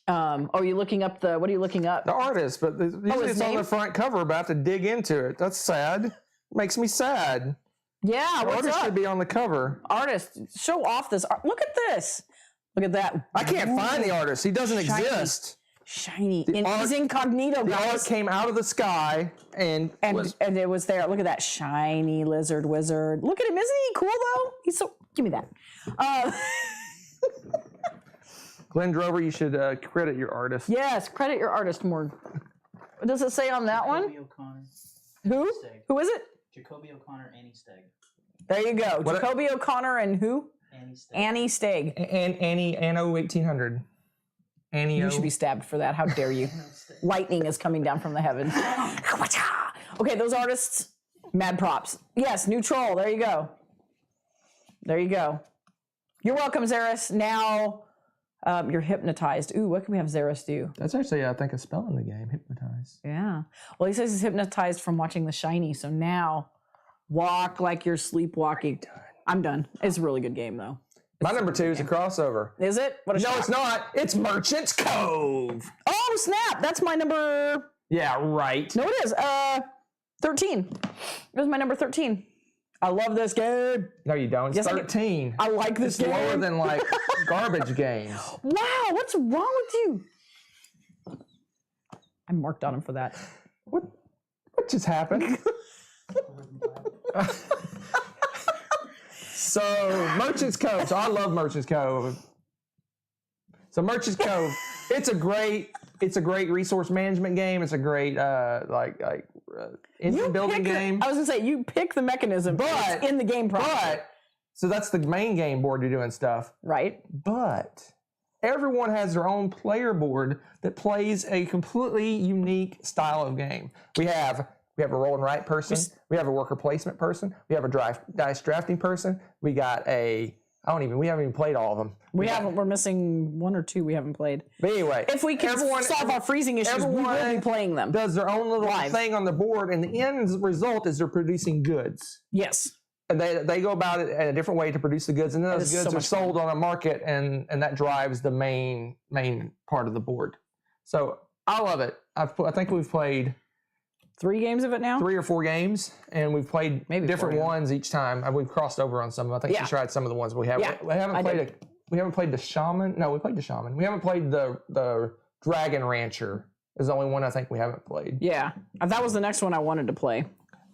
Are you looking up what are you looking up? The artist, but usually it's on the front cover, but I have to dig into it. That's sad. Makes me sad. Yeah, The what's artist up? should be on the cover. Artist, show off this art. Look at this. Look at that. I can't find the artist. He doesn't Shiny. exist. Shiny. And he's incognito, The art guys. came out of the sky and And it was there. Look at that shiny lizard wizard. Look at him. Isn't he cool, though? He's so... Give me that. Glenn Drover, you should credit your artist. Yes, credit your artist more. What does it say on that one? Jacoby O'Connor. Who? Steg. Who is it? Jacoby O'Connor, Annie Steg. There you go. What- Jacoby O'Connor and who? Annie Steg. Annie Steg. And Anno 1800. Annie. You should be stabbed for that. How dare you? Lightning is coming down from the heavens. Okay, those artists, mad props. Yes, new troll. There you go. There you go. You're welcome, Xeris. Now you're hypnotized. Ooh, what can we have Xeris do? That's actually, I think, a spell in the game, hypnotize. Yeah. Well, he says he's hypnotized from watching The Shiny. So now, walk like you're sleepwalking. I'm done. It's a really good game, though. My number 2 is a crossover. Is it? What a No, shock. it's not. It's Merchant's Cove. Oh, snap. That's my number... Yeah, right. No, it is. 13. It was my number 13. I love this game. No, you don't. It's Yes, I do. 13. I like this It's game. lower than, like, garbage games. Wow, what's wrong with you? I marked on him for that. What just happened? So, Merchant's Cove. So, I love Merchant's Cove. So, Merchant's Cove, it's a great resource management game. It's a great engine building game. I was gonna say you pick the mechanism, But- it's in the game properly. But so that's the main game board you're doing stuff. Right? But everyone has their own player board that plays a completely unique style of game. We have a roll and write person. We have a worker placement person. We have a dice drafting person. We got we haven't even played all of them. We're missing one or two we haven't played. But anyway, If we can solve our freezing issues, we will be playing them. does their own little Live. thing on the board, and the end result is they're producing goods. Yes. And they go about it in a different way to produce the goods, and then those is so goods are much fun. sold on a market, and that drives the main part of the board. So I love it. I think we've played 3 games of it now? 3 or 4 games, and we've played Maybe different 4, yeah. ones each time. We've crossed over on some of them. I think Yeah. she tried some of the ones we have. Yeah, We haven't I played we haven't played the Shaman. No, we played the Shaman. We haven't played the Dragon Rancher. Is the only one I think we haven't played. Yeah. That was the next one I wanted to play.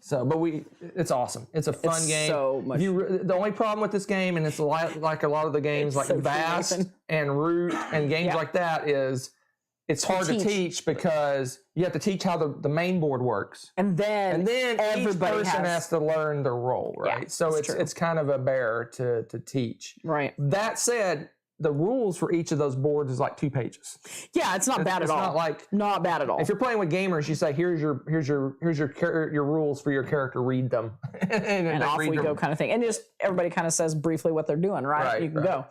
So, but it's awesome. It's a fun It's game. so much- The only problem with this game, and it's like a lot of the games, like so true, Vast Nathan. and Root and games Yeah. like that, is it's hard to teach because you have to teach how the main board works, And then and then each everybody person has to learn the role, right? Yeah, So that's true. it's kind of a bear to teach. Right. That said, the rules for each of those boards is like 2 pages. Yeah, it's not bad It's at all. not like Not bad at all. if you're playing with gamers, you say, "Here's your rules for your character. Read them." and they off read we them. go kind of thing. And just everybody kind of says briefly what they're doing, right? Right, You can right. go.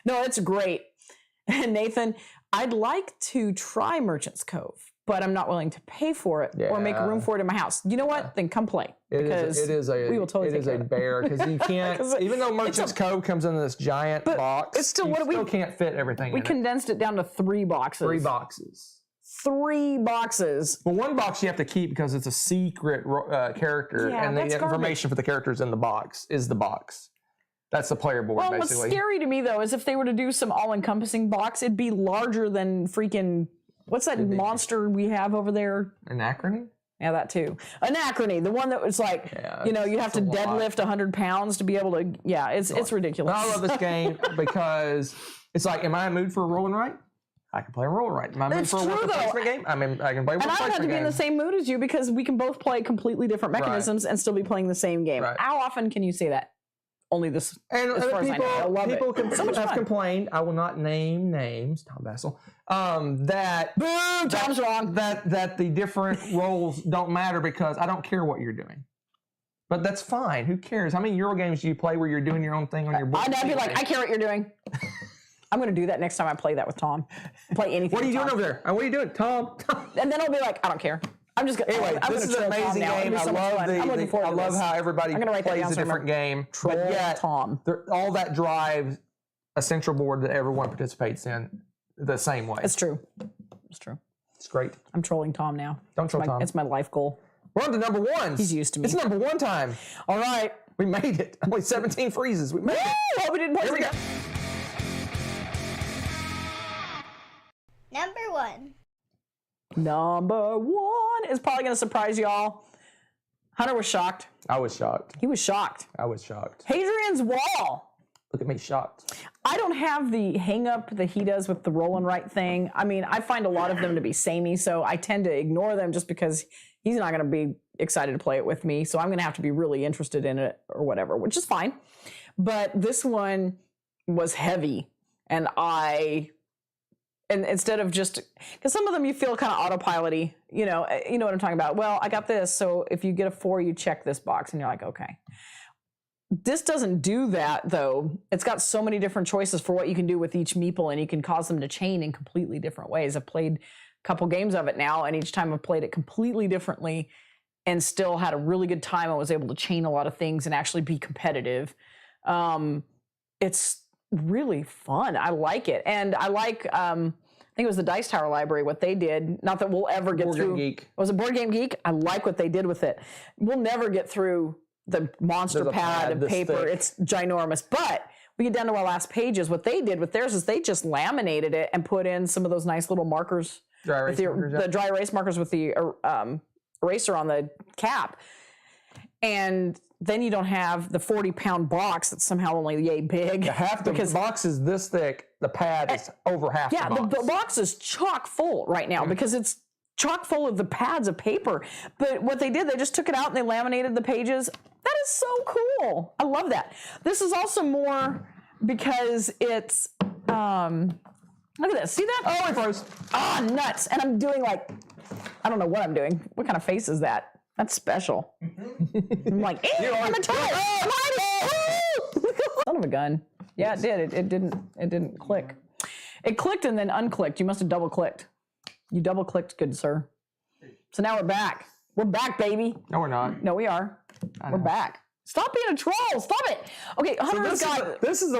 No, it's great. And Nathan, I'd like to try Merchant's Cove, but I'm not willing to pay for it or make Yeah. room for it in my house. You know what? Then come play. It is a we will totally take care of it. bear because you can't. 'Cause Even though Merchant's Cove comes in this giant box, it's still you what we- still can't fit everything. We in it. condensed it down to 3 boxes. 3 boxes. 3 boxes. Well, one box you have to keep because it's a secret character, Yeah, and the that's information for the characters in the box is the box. That's the player board, Well, basically. what's scary to me, though, is if they were to do some all-encompassing box, it'd be larger than freaking... What's that monster we have over there? Anachrony? Yeah, that too. Anachrony, the one that was like, Yeah, you have to it's a lot. deadlift 100 pounds to be able to, it's ridiculous. But I love this game because it's like, am I in a mood for a roll and write? I can play a roll right. I'm in It's for a true, worker though. placement game. I can play a And worker I don't have to placement be in the game. same mood as you because we can both play completely different mechanisms and still be playing the same game. Right. How often can you say that? Only this. And as far as I know. I love people it. So much have fun. complained. I will not name names. Tom Bassel. That Boom! Tom's wrong. that the different roles don't matter because I don't care what you're doing. But that's fine. Who cares? How many Euro games do you play where you're doing your own thing on your board? I'd be like, I care what you're doing. I'm going to do that next time I play that with Tom. Play anything. What are you with doing Tom. over there? What are you doing, Tom? And then I'll be like, I don't care. I'm just going to. Anyway, this is an amazing game. I love how everybody I'm gonna write that plays down a so I different game. Troll But yet, Tom. all that drives a central board that everyone participates in the same way. It's true. It's true. It's great. I'm trolling Tom now. Don't troll Tom. It's my life goal. We're on to number one. He's used to me. It's number one time. All right. We made it. Only 17 freezes. We made it. Woo! We didn't play Here we go. together. Number 1. Number one is probably going to surprise y'all. Hunter was shocked. I was shocked. He was shocked. I was shocked. Hadrian's Wall. Look at me, shocked. I don't have the hang up that he does with the roll and write thing. I mean, I find a lot of them to be samey, so I tend to ignore them just because he's not going to be excited to play it with me. So I'm going to have to be really interested in it or whatever, which is fine. But this one was heavy, and instead of just, because some of them you feel kind of autopilot-y, you know what I'm talking about. Well, I got this, so if you get a 4, you check this box, and you're like, okay. This doesn't do that, though. It's got so many different choices for what you can do with each meeple, and you can cause them to chain in completely different ways. I've played a couple games of it now, and each time I've played it completely differently and still had a really good time. I was able to chain a lot of things and actually be competitive. It's really fun. I like it. And I like, I think it was the Dice Tower Library, what they did. Not that we'll ever get Board through. Game Geek. Was it Board Game Geek? I like what they did with it. We'll never get through the monster There's a pad pad and this paper. thick. It's ginormous. But we get down to our last pages. What they did with theirs is they just laminated it and put in some of those nice little markers. Dry erase with markers, yeah. the dry erase markers with the eraser on the cap. And then you don't have the 40-pound box that's somehow only yay big. Half the box is this thick. The pad is over half Yeah, the box. the box is chock full right now because it's chock full of the pads of paper. But what they did, they just took it out and they laminated the pages. That is so cool. I love that. This is also more because it's, look at this. See that? Oh, it froze. Ah, nuts. And I'm doing like, I don't know what I'm doing. What kind of face is that? That's special. I'm like, I'm a toy. Son of a gun. Yeah, it did. It didn't click. It clicked and then unclicked. You must have double clicked. You double clicked, good sir. So now we're back. We're back, baby. No, we're not. No, we are. We're back. Stop being a troll. Stop it. Okay, Hunter's got This is the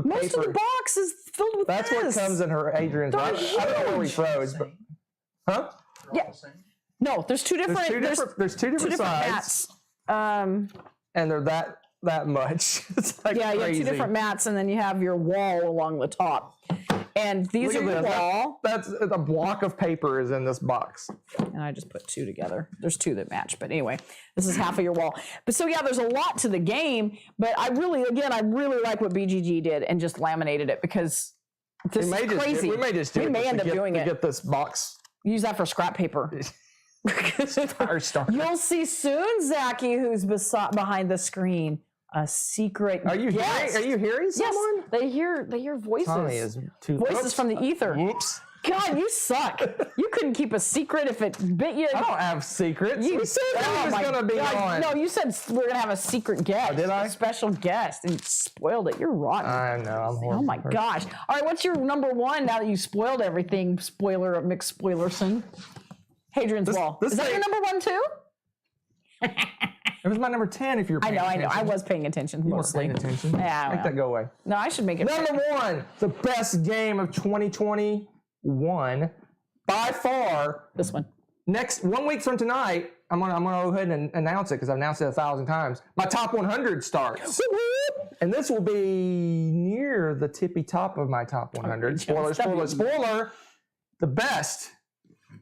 most paper. of the box is filled with That's this. what comes in her Adrian's. They're I don't know where we huge. froze, but huh? Yeah. No, there's two different. There's two different sides, mats. and they're that much. It's like Yeah, you have crazy. two different mats, and then you have your wall along the top. And these Look are at your this. wall. That's a block of paper is in this box. And I just put two together. There's two that match, but anyway, this is half of your wall. But so yeah, there's a lot to the game. But I really like what BGG did and just laminated it because this is crazy. We may just do we it may just end to up doing to it. get this box. Use that for scrap paper. Fire starter. You'll see soon, Zachy, who's behind the screen. A secret Are you guest. hearing? Are you hearing someone? Yes, they hear voices. Tommy is too. Voices from the ether. Whoops. God, you suck. You couldn't keep a secret if it bit you. I don't have secrets. You We said that was my gonna be God. on. No, you said we're gonna have a secret guest. did I? A special guest, and you spoiled it. You're rotten. I know. I'm horrible. Oh my gosh. All right, what's your number one now that you spoiled everything? Spoiler of McSpoilerson. Hadrian's Wall. this Is that thing- your number one too? It was my number 10. If you're I paying know. attention. I was paying attention You weren't mostly. paying attention. Yeah, Make well. that go away. No, I should make it. Number one, the best game of 2021 by far. This one. Next 1 week from tonight, I'm gonna go ahead and announce it because I've announced it 1,000 times. My top 100 starts, and this will be near the tippy top of my top 100. Spoiler, spoiler, spoiler! The best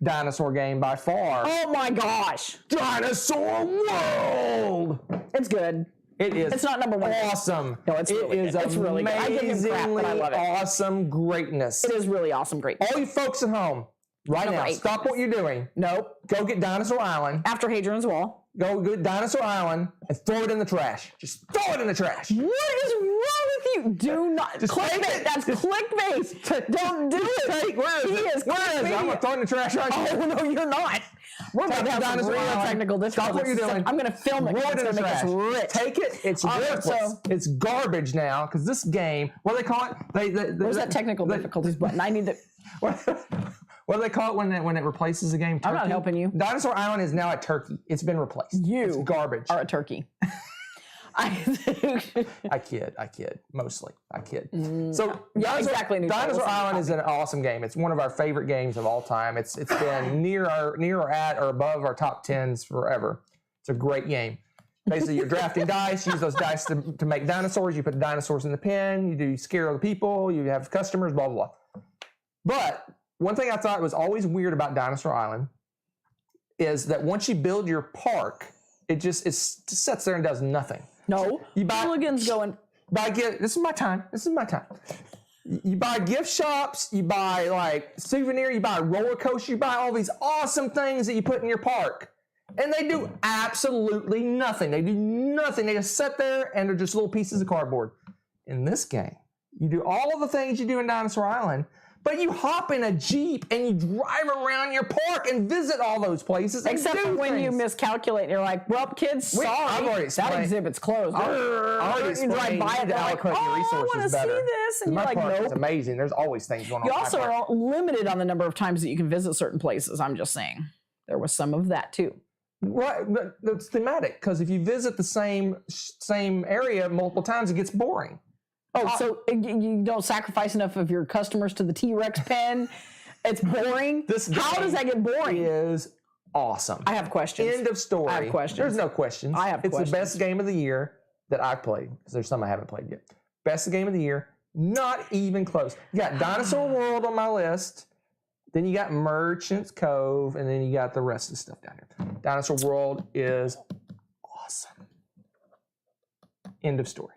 dinosaur game by far. Oh my gosh. Dinosaur World. It's good. It is. It's not number one. Awesome. No, it's really good. It's really good. I give him crap, but I love it. Awesome greatness. It is really awesome. Great. All you folks at home, right Number now, 8. stop what you're doing. Nope. Go get Dinosaur Island. After Hadrian's Wall. Go get Dinosaur Island and throw it in the trash. Just throw it in the trash. What is wrong with you? Do not. Just take Clickbait. it. That's clickbait. Don't do it. Where is it? Where is it? I'm going to throw it in the trash right now. Oh, no, you're not. We're about to have some Dinosaur real Island. technical difficulties. Stop what you're doing. I'm going to film it. Throw It's it in going the to make us trash. rich. Take it. It's All right, worthless. so- It's garbage now because this game, what do they call it? Where's that technical difficulties button? I need the... What do they call it when it replaces a game? Turkey? I'm not helping you. Dinosaur Island is now a turkey. It's been replaced. It's garbage. are a turkey. I kid. Mostly, I kid. So yeah, exactly. Dinosaur Island is an awesome game. It's one of our favorite games of all time. It's been near or at or above our top 10s forever. It's a great game. Basically, you're drafting dice. Use those dice to make dinosaurs. You put the dinosaurs in the pen. You scare other people. You have customers. Blah blah blah. But one thing I thought was always weird about Dinosaur Island is that once you build your park, it just sits there and does nothing. No. You buy Hooligans going... This is my time. You buy gift shops, you buy like souvenir, you buy a roller coaster, you buy all these awesome things that you put in your park. And they do absolutely nothing. They do nothing. They just sit there and they're just little pieces of cardboard. In this game, you do all of the things you do in Dinosaur Island, but you hop in a Jeep and you drive around your park and visit all those places. Except for when you miscalculate and you're like, well, kids, sorry, I've already that explained. exhibit's closed. I already You drive explained by it, to they're like, allocate your I resources want to see better. this. And My you're like, park is nope. amazing. There's always things going on. You in my also park. are limited on the number of times that you can visit certain places. I'm just saying. There was some of that too. Right, but that's thematic because if you visit the same area multiple times, it gets boring. Oh, so you don't sacrifice enough of your customers to the T-Rex pen? It's boring? How does that get boring? It is awesome. I have questions. End of story. I have questions. There's no questions. I have questions. It's the best game of the year that I've played because there's some I haven't played yet. Best game of the year, not even close. You got Dinosaur World on my list. Then you got Merchant's Cove, and then you got the rest of the stuff down here. Dinosaur World is awesome. End of story.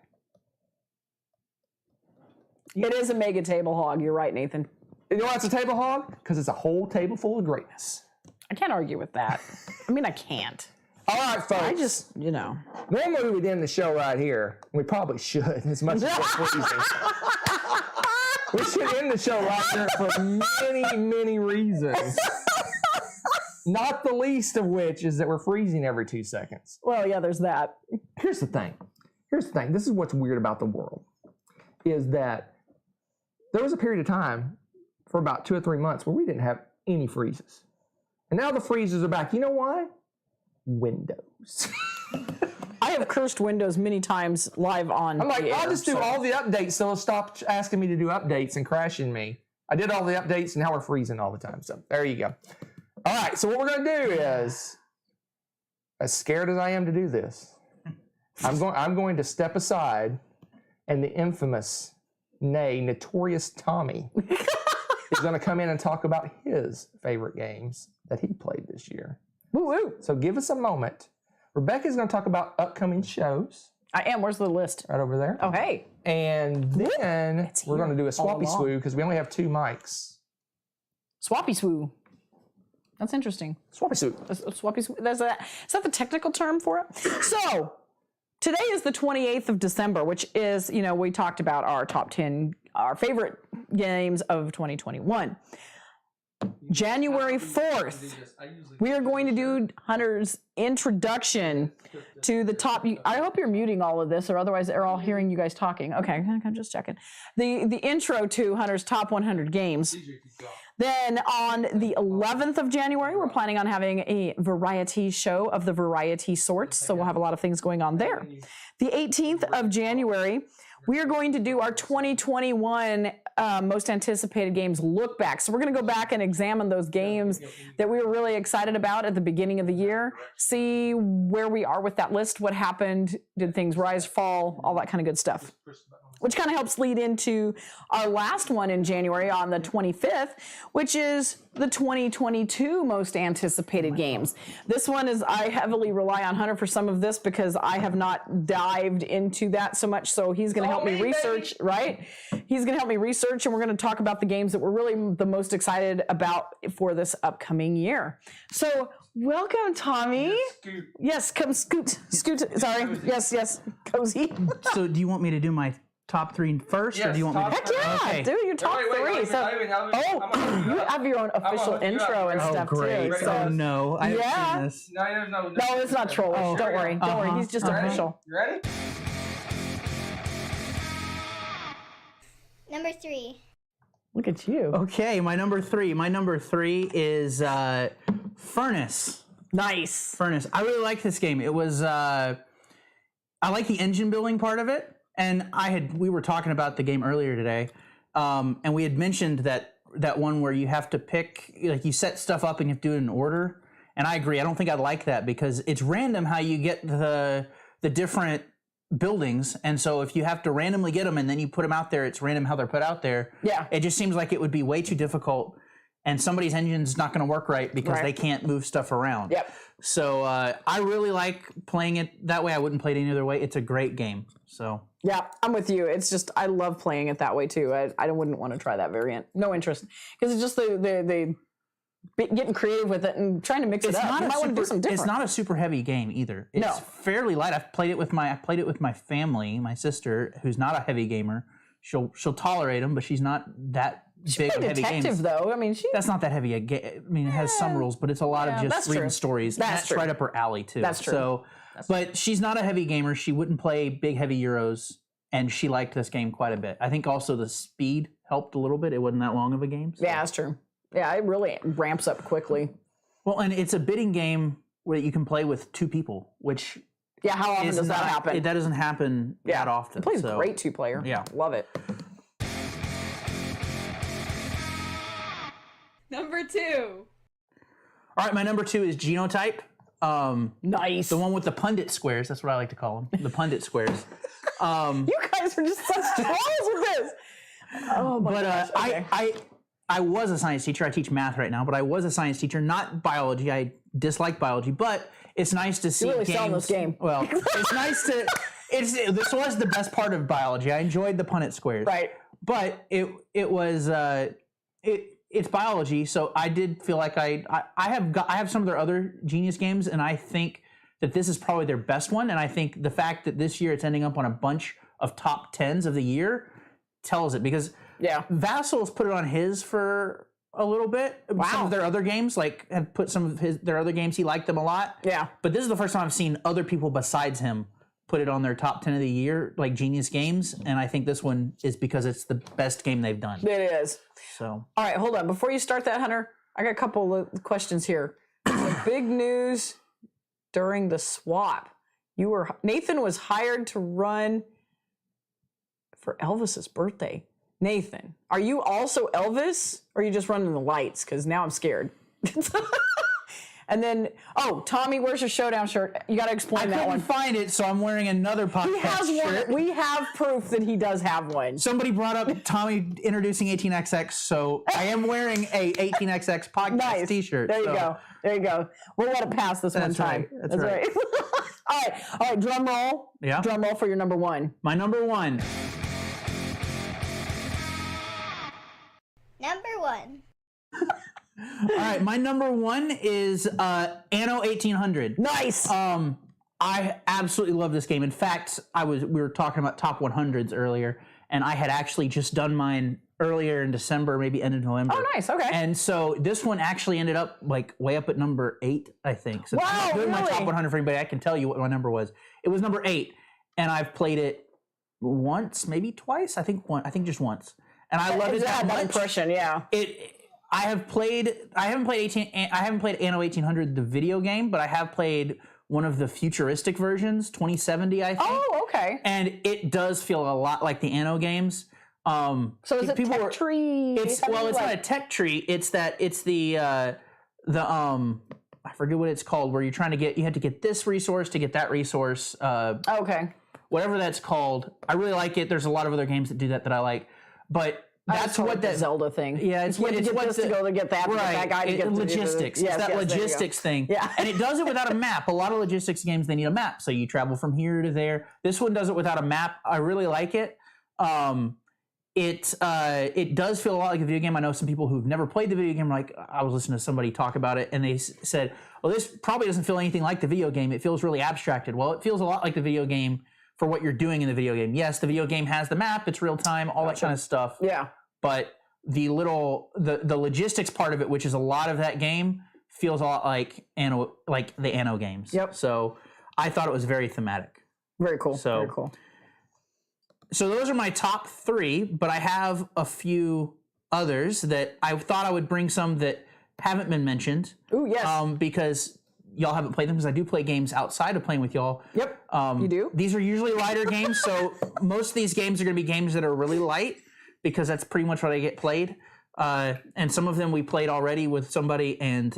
It is a mega table hog. You're right, Nathan. You know why it's a table hog? Because it's a whole table full of greatness. I can't argue with that. I mean, I can't. All right, folks. I just, Normally we'd end the show right here. We probably should, as much as we're freezing. We should end the show right here for many, many reasons. Not the least of which is that we're freezing every 2 seconds. Well, yeah, there's that. Here's the thing. This is what's weird about the world, is that there was a period of time for about 2 or 3 months where we didn't have any freezes. And now the freezes are back. You know why? Windows. I have cursed Windows many times live on I'm like, the air, I'll just do all the updates so it'll stop asking me to do updates and crashing me. I did all the updates and now we're freezing all the time. So there you go. All right, so what we're going to do is, as scared as I am to do this, I'm going to step aside and the infamous, nay, notorious Tommy is going to come in and talk about his favorite games that he played this year. Woo-woo. So give us a moment. Rebecca's going to talk about upcoming shows. I am. Where's the list? Right over there. Oh, hey. And then we're going to do a all swappy along. swoo because we only have 2 mics. Swappy swoo. That's interesting. Swappy swoo. Swappy swoo. Is that the technical term for it? So, today is the 28th of December, which is, we talked about our top 10, our favorite games of 2021. January 4th, we are going to do Hunter's introduction to the top. I hope you're muting all of this, or otherwise they're all hearing you guys talking. Okay, I'm just checking. The intro to Hunter's top 100 games. Then on the 11th of January, we're planning on having a variety show of the variety sorts, so we'll have a lot of things going on there. The 18th of January, we are going to do our 2021 most anticipated games look back. So we're going to go back and examine those games that we were really excited about at the beginning of the year, see where we are with that list, what happened, did things rise, fall, all that kind of good stuff. which kind of helps lead into our last one in January on the 25th, which is the 2022 most anticipated games. This one is, I heavily rely on Hunter for some of this because I have not dived into that so much. So he's going to help me research, right? He's going to help me research, and we're going to talk about the games that we're really the most excited about for this upcoming year. So welcome, Tommy. Yes, come scoot. Sorry. Yes, cozy. So do you want me to do my top 3 first, or do you want me to? Heck yeah, Okay. do your top 3. You have your own official intro and stuff Great. too. So. Oh no, I haven't seen this. No, No, it's not trollish. Don't worry. Don't worry. He's just official. You ready? Number 3. Look at you. Okay, my number 3. My number 3 is Furnace. Nice. Furnace. I really like this game. It was I like the engine building part of it, and we were talking about the game earlier today, and we had mentioned that one where you have to pick, like, you set stuff up and you have to do it in order. And I agree. I don't think I'd like that because it's random how you get the different buildings, and so if you have to randomly get them and then you put them out there, it's random how they're put out there. Yeah. It just seems like it would be way too difficult, and somebody's engine's not going to work right because they can't move stuff around. Yep. So I really like playing it that way. I wouldn't play it any other way. It's a great game. So Yeah, I'm with you. It's just, I love playing it that way too. I wouldn't want to try that variant. No interest. Because it's just the getting creative with it and trying to mix it up. You might want to do something different. It's not a super heavy game either. It's fairly light. I played it with my family, my sister, who's not a heavy gamer. She'll tolerate them, but she's not that big of heavy games. Though. I mean, that's not that heavy a game. I mean, it has some rules, but it's a lot of just reading stories. That's right up her alley too. That's true. So, but she's not a heavy gamer. She wouldn't play big heavy Euros, and she liked this game quite a bit. I think also the speed helped a little bit. It wasn't that long of a game. So. Yeah, that's true. Yeah, it really ramps up quickly. Well, and it's a bidding game where you can play with 2 people, which how often does that happen? That doesn't happen that often. It plays great 2-player. Yeah. Love it. Number 2. All right, my number 2 is Genotype. Nice. The one with the pundit squares. That's what I like to call them. The pundit squares. You guys are just such trolls with this. Oh my gosh. Okay. I was a science teacher. I teach math right now, but I was a science teacher, not biology. I dislike biology, but it's nice to see You're really games. selling this game. Well, it's nice to. This was the best part of biology. I enjoyed the Punnett squares. Right. But it's biology, so I did feel like I have some of their other genius games, and I think that this is probably their best one. And I think the fact that this year it's ending up on a bunch of top 10s of the year tells it, because Vassal's put it on his for a little bit. Wow. Some of their other games, have put some of their other games. He liked them a lot. Yeah. But this is the first time I've seen other people besides him put it on their top 10 of the year, like genius games. And I think this one is because it's the best game they've done. It is. So. All right, hold on. Before you start that, Hunter, I got a couple of questions here. So big news during the swap. Nathan was hired to run for Elvis's birthday. Nathan, are you also Elvis, or are you just running the lights? Because now I'm scared. And then, Tommy, where's your Showdown shirt? You got to explain that one. I couldn't find it, so I'm wearing another podcast He has shirt. one. We have proof that he does have one. Somebody brought up Tommy introducing 18XX, so I am wearing a 18XX podcast T-shirt. There you go. There you go. We'll let it pass this one time. Right. That's right. All right. Drum roll. Yeah. Drum roll for your number 1. My number 1. Number 1. All right, my number 1 is Anno 1800. Nice. I absolutely love this game. In fact, we were talking about top 100s earlier, and I had actually just done mine earlier in December, maybe end of November. Oh, nice. Okay. And so this one actually ended up way up at number 8, I think. So wow, I'm not doing my really? top 100 for anybody. I can tell you what my number was. It was number 8, and I've played it once, maybe twice. I think just once. And I love it that much. Impression, yeah. I haven't played Anno 1800 the video game, but I have played one of the futuristic versions, 2070, I think. Oh, okay. And it does feel a lot like the Anno games. So is it tech tree? It's not a tech tree. It's the I forget what it's called, where you're trying to you have to get this resource to get that resource. Okay. whatever that's called. I really like it. There's a lot of other games that do that I like, but that's what that Zelda thing. Yeah, it's what to get this to go to get that, to get that guy to get logistics. Yes, it's that yes, logistics thing. Yeah. And it does it without a map. A lot of logistics games, they need a map, so you travel from here to there. This one does it without a map. I really like it. It does feel a lot like a video game. I know some people who've never played the video game. Like, I was listening to somebody talk about it, and they said, "Well, this probably doesn't feel anything like the video game. It feels really abstracted." Well, it feels a lot like the video game for what you're doing in the video game. Yes, the video game has the map. It's real time, all that kind of stuff. Yeah. But the logistics part of it, which is a lot of that game, feels a lot like the Anno games. Yep. So I thought it was very thematic. Very cool. So, very cool. So those are my top 3, but I have a few others that I thought I would bring some that haven't been mentioned. Ooh, yes. Because y'all haven't played them, because I do play games outside of playing with y'all. Yep. You do? These are usually lighter games, so most of these games are going to be games that are really light, because that's pretty much what I get played. And some of them we played already with somebody, and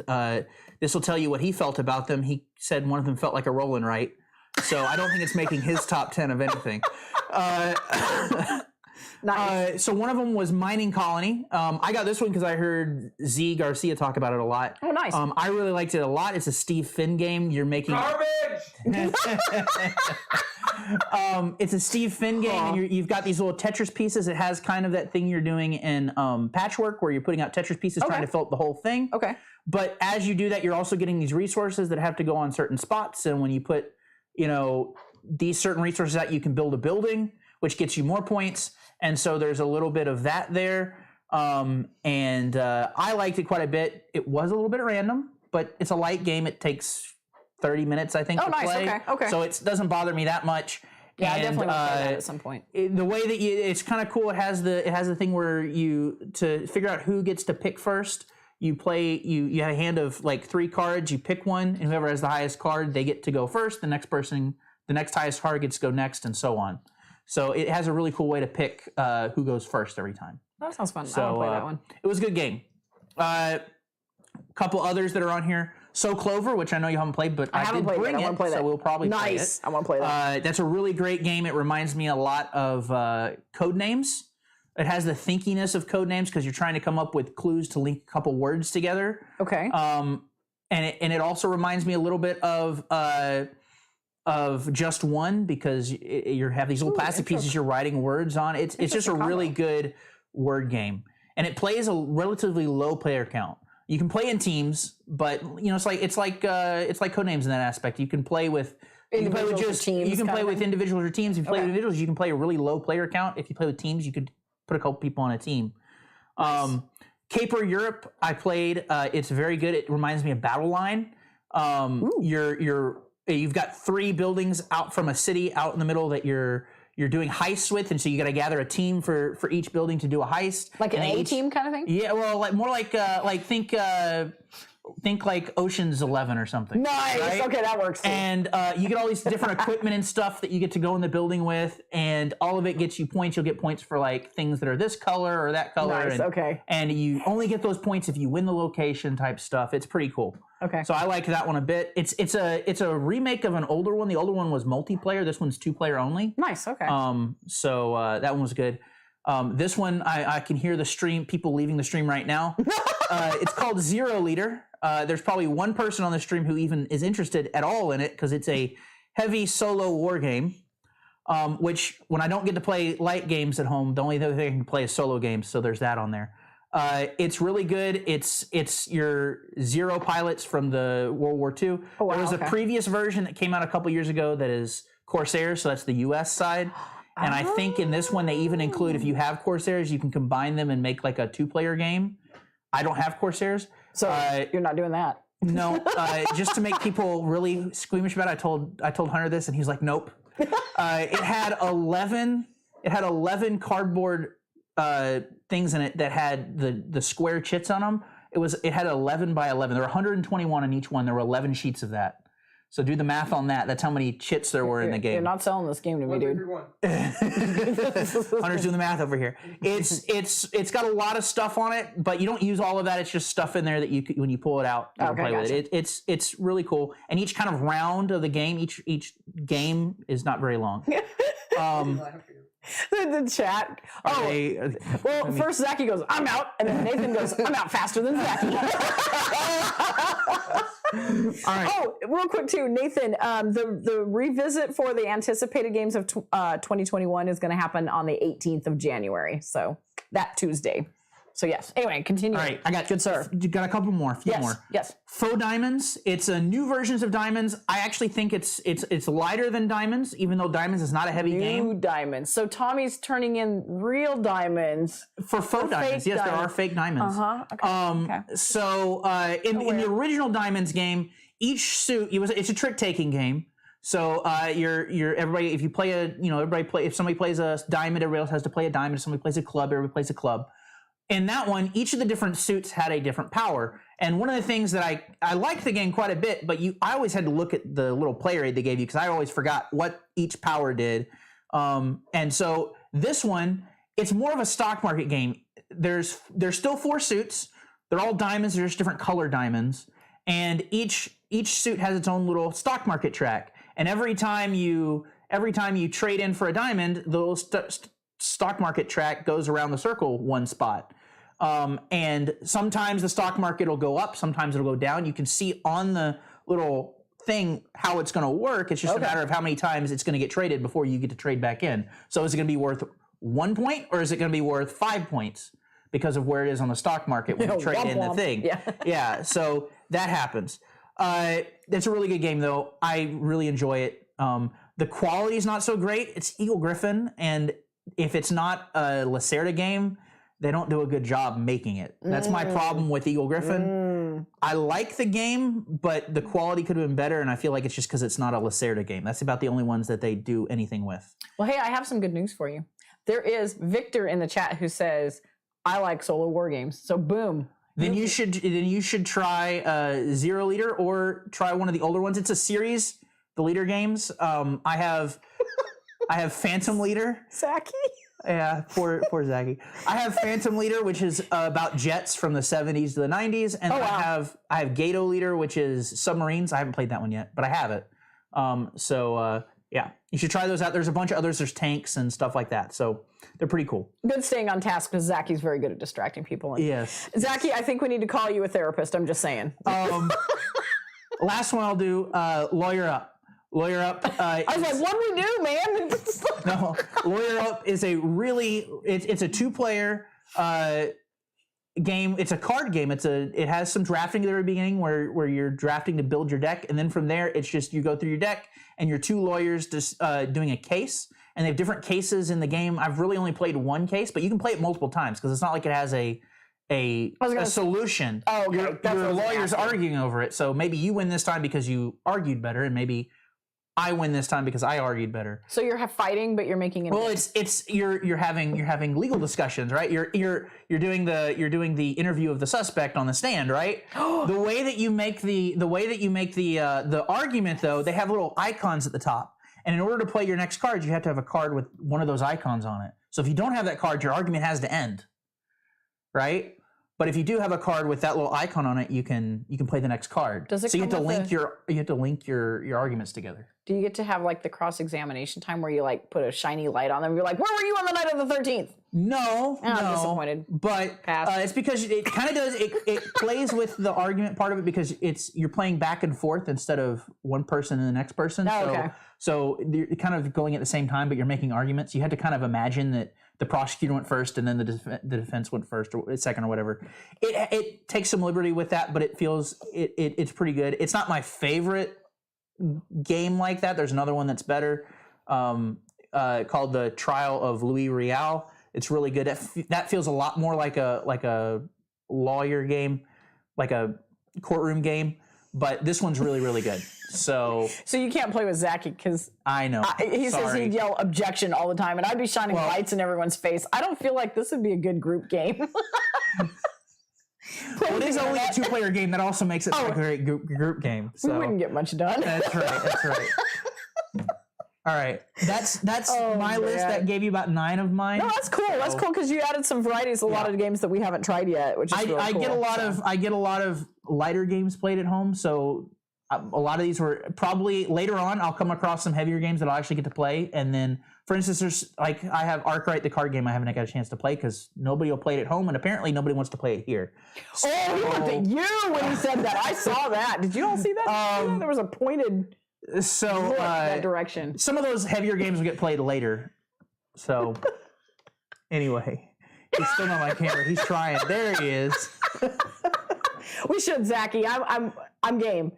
this will tell you what he felt about them. He said one of them felt like a roll and write. So I don't think it's making his top 10 of anything. Nice. So one of them was Mining Colony. I got this one because I heard Z Garcia talk about it a lot. Oh, nice. I really liked it a lot. It's a Steve Finn game. You're making Garbage! it's a Steve Finn game, and you've got these little Tetris pieces. It has kind of that thing you're doing in Patchwork, where you're putting out Tetris pieces trying to fill up the whole thing. Okay. But as you do that, you're also getting these resources that have to go on certain spots, and when you put these certain resources out, you can build a building, which gets you more points. And so there's a little bit of that there. And I liked it quite a bit. It was a little bit random, but it's a light game. It takes 30 minutes, I think, to play. Okay. So it doesn't bother me that much. Yeah, and, I definitely want to play that at some point. The way that it's kind of cool. It has the thing where to figure out who gets to pick first. You have a hand of like 3 cards. You pick one, and whoever has the highest card, they get to go first. The next highest card gets to go next, and so on. So it has a really cool way to pick who goes first every time. That sounds fun. So, I want to play that one. It was a good game. A couple others that are on here. So Clover, which I know you haven't played, but I did bring it, so we'll probably play it. Nice. I want to play that. That's a really great game. It reminds me a lot of Codenames. It has the thinkiness of Codenames because you're trying to come up with clues to link a couple words together. Okay. And it also reminds me a little bit of Just One, because you have these little plastic pieces you're writing words on. It's just a really good word game, and it plays a relatively low player count. You can play in teams, but it's like Codenames in that aspect. You can play with individuals or teams. You can play with individuals or teams. If you play with individuals, you can play a really low player count. If you play with teams, you could put a couple people on a team. Nice. Caper Europe, I played. It's very good. It reminds me of Battle Line. You've got 3 buildings out from a city out in the middle that you're doing heists with, and so you got to gather a team for each building to do a heist. Like an A-team kind of thing? Yeah, well, more like think like Ocean's 11 or something. Nice. Right? Okay, that works. Too. And you get all these different equipment and stuff that you get to go in the building with, and all of it gets you points. You'll get points for like things that are this color or that color. Nice. Okay. And you only get those points if you win the location type stuff. It's pretty cool. Okay. So I liked that one a bit. It's a remake of an older one. The older one was multiplayer. This one's 2-player only. Nice. Okay. So that one was good. This one, I can hear the stream, people leaving the stream right now. It's called Zero Leader. There's probably one person on the stream who even is interested at all in it, because it's a heavy solo war game, which when I don't get to play light games at home, the only other thing I can play is solo games, so there's that on there. It's really good. It's your Zero pilots from the World War II. Oh, wow, there was a previous version that came out a couple years ago that is Corsairs, so that's the U.S. side. And I think in this one, they even include, if you have Corsairs, you can combine them and make like a 2-player game. I don't have Corsairs. So you're not doing that. No, just to make people really squeamish about it, I told Hunter this, and he's like, nope. It had 11 cardboard things in it that had the square chits on them. It had 11 by 11. There were 121 in each one. There were 11 sheets of that. So do the math on that. That's how many chits there were in the game. You're not selling this game to me, dude. Hunter's doing the math over here. It's got a lot of stuff on it, but you don't use all of that. It's just stuff in there that you when you pull it out, you can play with it. It's really cool. And each kind of round of the game, each game is not very long. The chat. First Zachy goes, "I'm out," and then Nathan goes, "I'm out faster than Zachy." All right. Oh, real quick too, Nathan. The revisit for the anticipated games of 2021 is going to happen on the 18th of January. So that Tuesday. So yes. Anyway, continue. All right, I got good sir. You got a couple more, a few more. Yes. Faux diamonds. It's a new versions of diamonds. I actually think it's lighter than diamonds, even though diamonds is not a heavy game. New diamonds. So Tommy's turning in real diamonds for faux diamonds. Yes, there are fake diamonds. Okay. So in the original diamonds game, each suit it's a trick taking game. So you're everybody. If you play if somebody plays a diamond, everybody else has to play a diamond. If somebody plays a club, everybody plays a club. In that one, each of the different suits had a different power. And one of the things that I liked the game quite a bit, but I always had to look at the little player aid they gave you because I always forgot what each power did. And so this one, it's more of a stock market game. There's still 4 suits. They're all diamonds. They're just different color diamonds. And each suit has its own little stock market track. And every time you trade in for a diamond, the little stock market track goes around the circle one spot. And sometimes the stock market will go up, sometimes it'll go down. You can see on the little thing how it's going to work. It's just a matter of how many times it's going to get traded before you get to trade back in. So is it going to be worth 1 point or is it going to be worth 5 points because of where it is on the stock market when you trade in the thing? Yeah, so that happens. It's a really good game though. I really enjoy it. The quality is not so great. It's Eagle Griffin, and if it's not a Lacerda game, they don't do a good job making it. That's my problem with Eagle Griffin. I like the game, but the quality could have been better, and I feel like it's just because it's not a Lacerda game. That's about the only ones that they do anything with. Well, hey, I have some good news for you. There is Victor in the chat who says, "I like solo war games." So boom. Then you should try Zero Leader or try one of the older ones. It's a series, the leader games. I have Phantom Leader. Zachy? Yeah, poor Zachy. I have Phantom Leader, which is about jets from the 70s to the 90s, and I have Gato Leader, which is submarines. I haven't played that one yet, but I have it. Yeah, you should try those out. There's a bunch of others. There's tanks and stuff like that, so they're pretty cool. Good staying on task because Zachy's very good at distracting people. And yes. Zachy, I think we need to call you a therapist. I'm just saying. Last one I'll do, Lawyer Up. Lawyer Up. I was like, what do we do, man? No, Lawyer Up is a really it's a 2-player game. It's a card game. It has some drafting at the very beginning where you're drafting to build your deck, and then from there it's just you go through your deck and you're 2 lawyers just doing a case, and they have different cases in the game. I've really only played one case, but you can play it multiple times because it's not like it has a solution. Oh, okay. Your lawyer's arguing over it, so maybe you win this time because you argued better, and maybe I win this time because I argued better. So you're fighting, but you're making it. Well, you're having legal discussions, right? You're doing the interview of the suspect on the stand, right? The way that you make the argument, though, they have little icons at the top, and in order to play your next card, you have to have a card with one of those icons on it. So if you don't have that card, your argument has to end, right? But if you do have a card with that little icon on it, you can play the next card. Does it so you have come to with link your arguments together. Do you get to have like the cross-examination time where you like put a shiny light on them? You're like, where were you on the night of the 13th? No, I'm disappointed. But it's because it kind of does. It plays with the argument part of it because you're playing back and forth instead of one person and the next person. Oh, okay. So you're kind of going at the same time, but you're making arguments. You had to kind of imagine that the prosecutor went first and then the defense went first or second or whatever. It takes some liberty with that, but it feels it's pretty good. It's not my favorite game like that. There's another one that's better called The Trial of Louis Riel. It's really good. That feels a lot more like a lawyer game, like a courtroom game. But this one's really, really good. So you can't play with Zachy because I know he says he'd yell objection all the time, and I'd be shining lights in everyone's face. I don't feel like this would be a good group game. Well, it is only a 2-player game. That also makes it a great group game. We So wouldn't get much done. that's right. That's right. All right, that's my list. man. That gave you about 9 of mine. No, that's cool. That's cool because you added some varieties. A lot of games that we haven't tried yet, which is really I cool. get a lot of lighter games played at home. So a lot of these were probably later on. I'll come across some heavier games that I'll actually get to play. And then, for instance, there's I have Arkwright, the card game. I haven't got a chance to play because nobody will play it at home, and apparently nobody wants to play it here. Oh, he looked at you when he said that. I saw that. Did you all see that? There was a pointed look that direction. Some of those heavier games will get played later. So, anyway, he's still on my camera. He's trying. There he is. We should, Zachy. I'm game.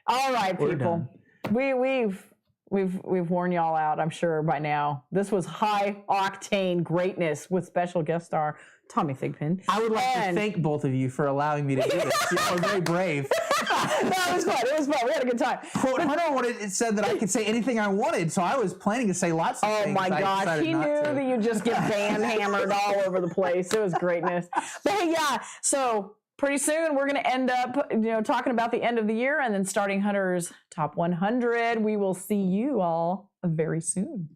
All right, people. We've worn y'all out, I'm sure, by now. This was high octane greatness with special guest star Tommy Thigpen. I would like to thank both of you for allowing me to do this. You are very brave. No, it was fun. It was fun. We had a good time. Quote Hunter it said that I could say anything I wanted, so I was planning to say lots of things. Oh my gosh, he knew that you just get band hammered all over the place. It was greatness. But hey, yeah, so pretty soon we're going to end up, talking about the end of the year and then starting Hunter's Top 100. We will see you all very soon.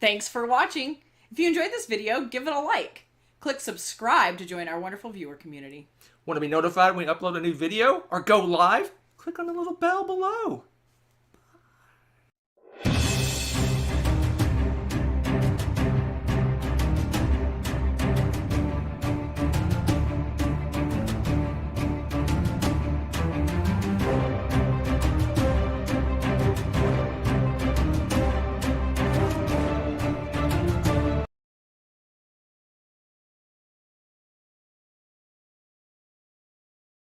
Thanks for watching. If you enjoyed this video, give it a like. Click subscribe to join our wonderful viewer community. Want to be notified when we upload a new video or go live? Click on the little bell below.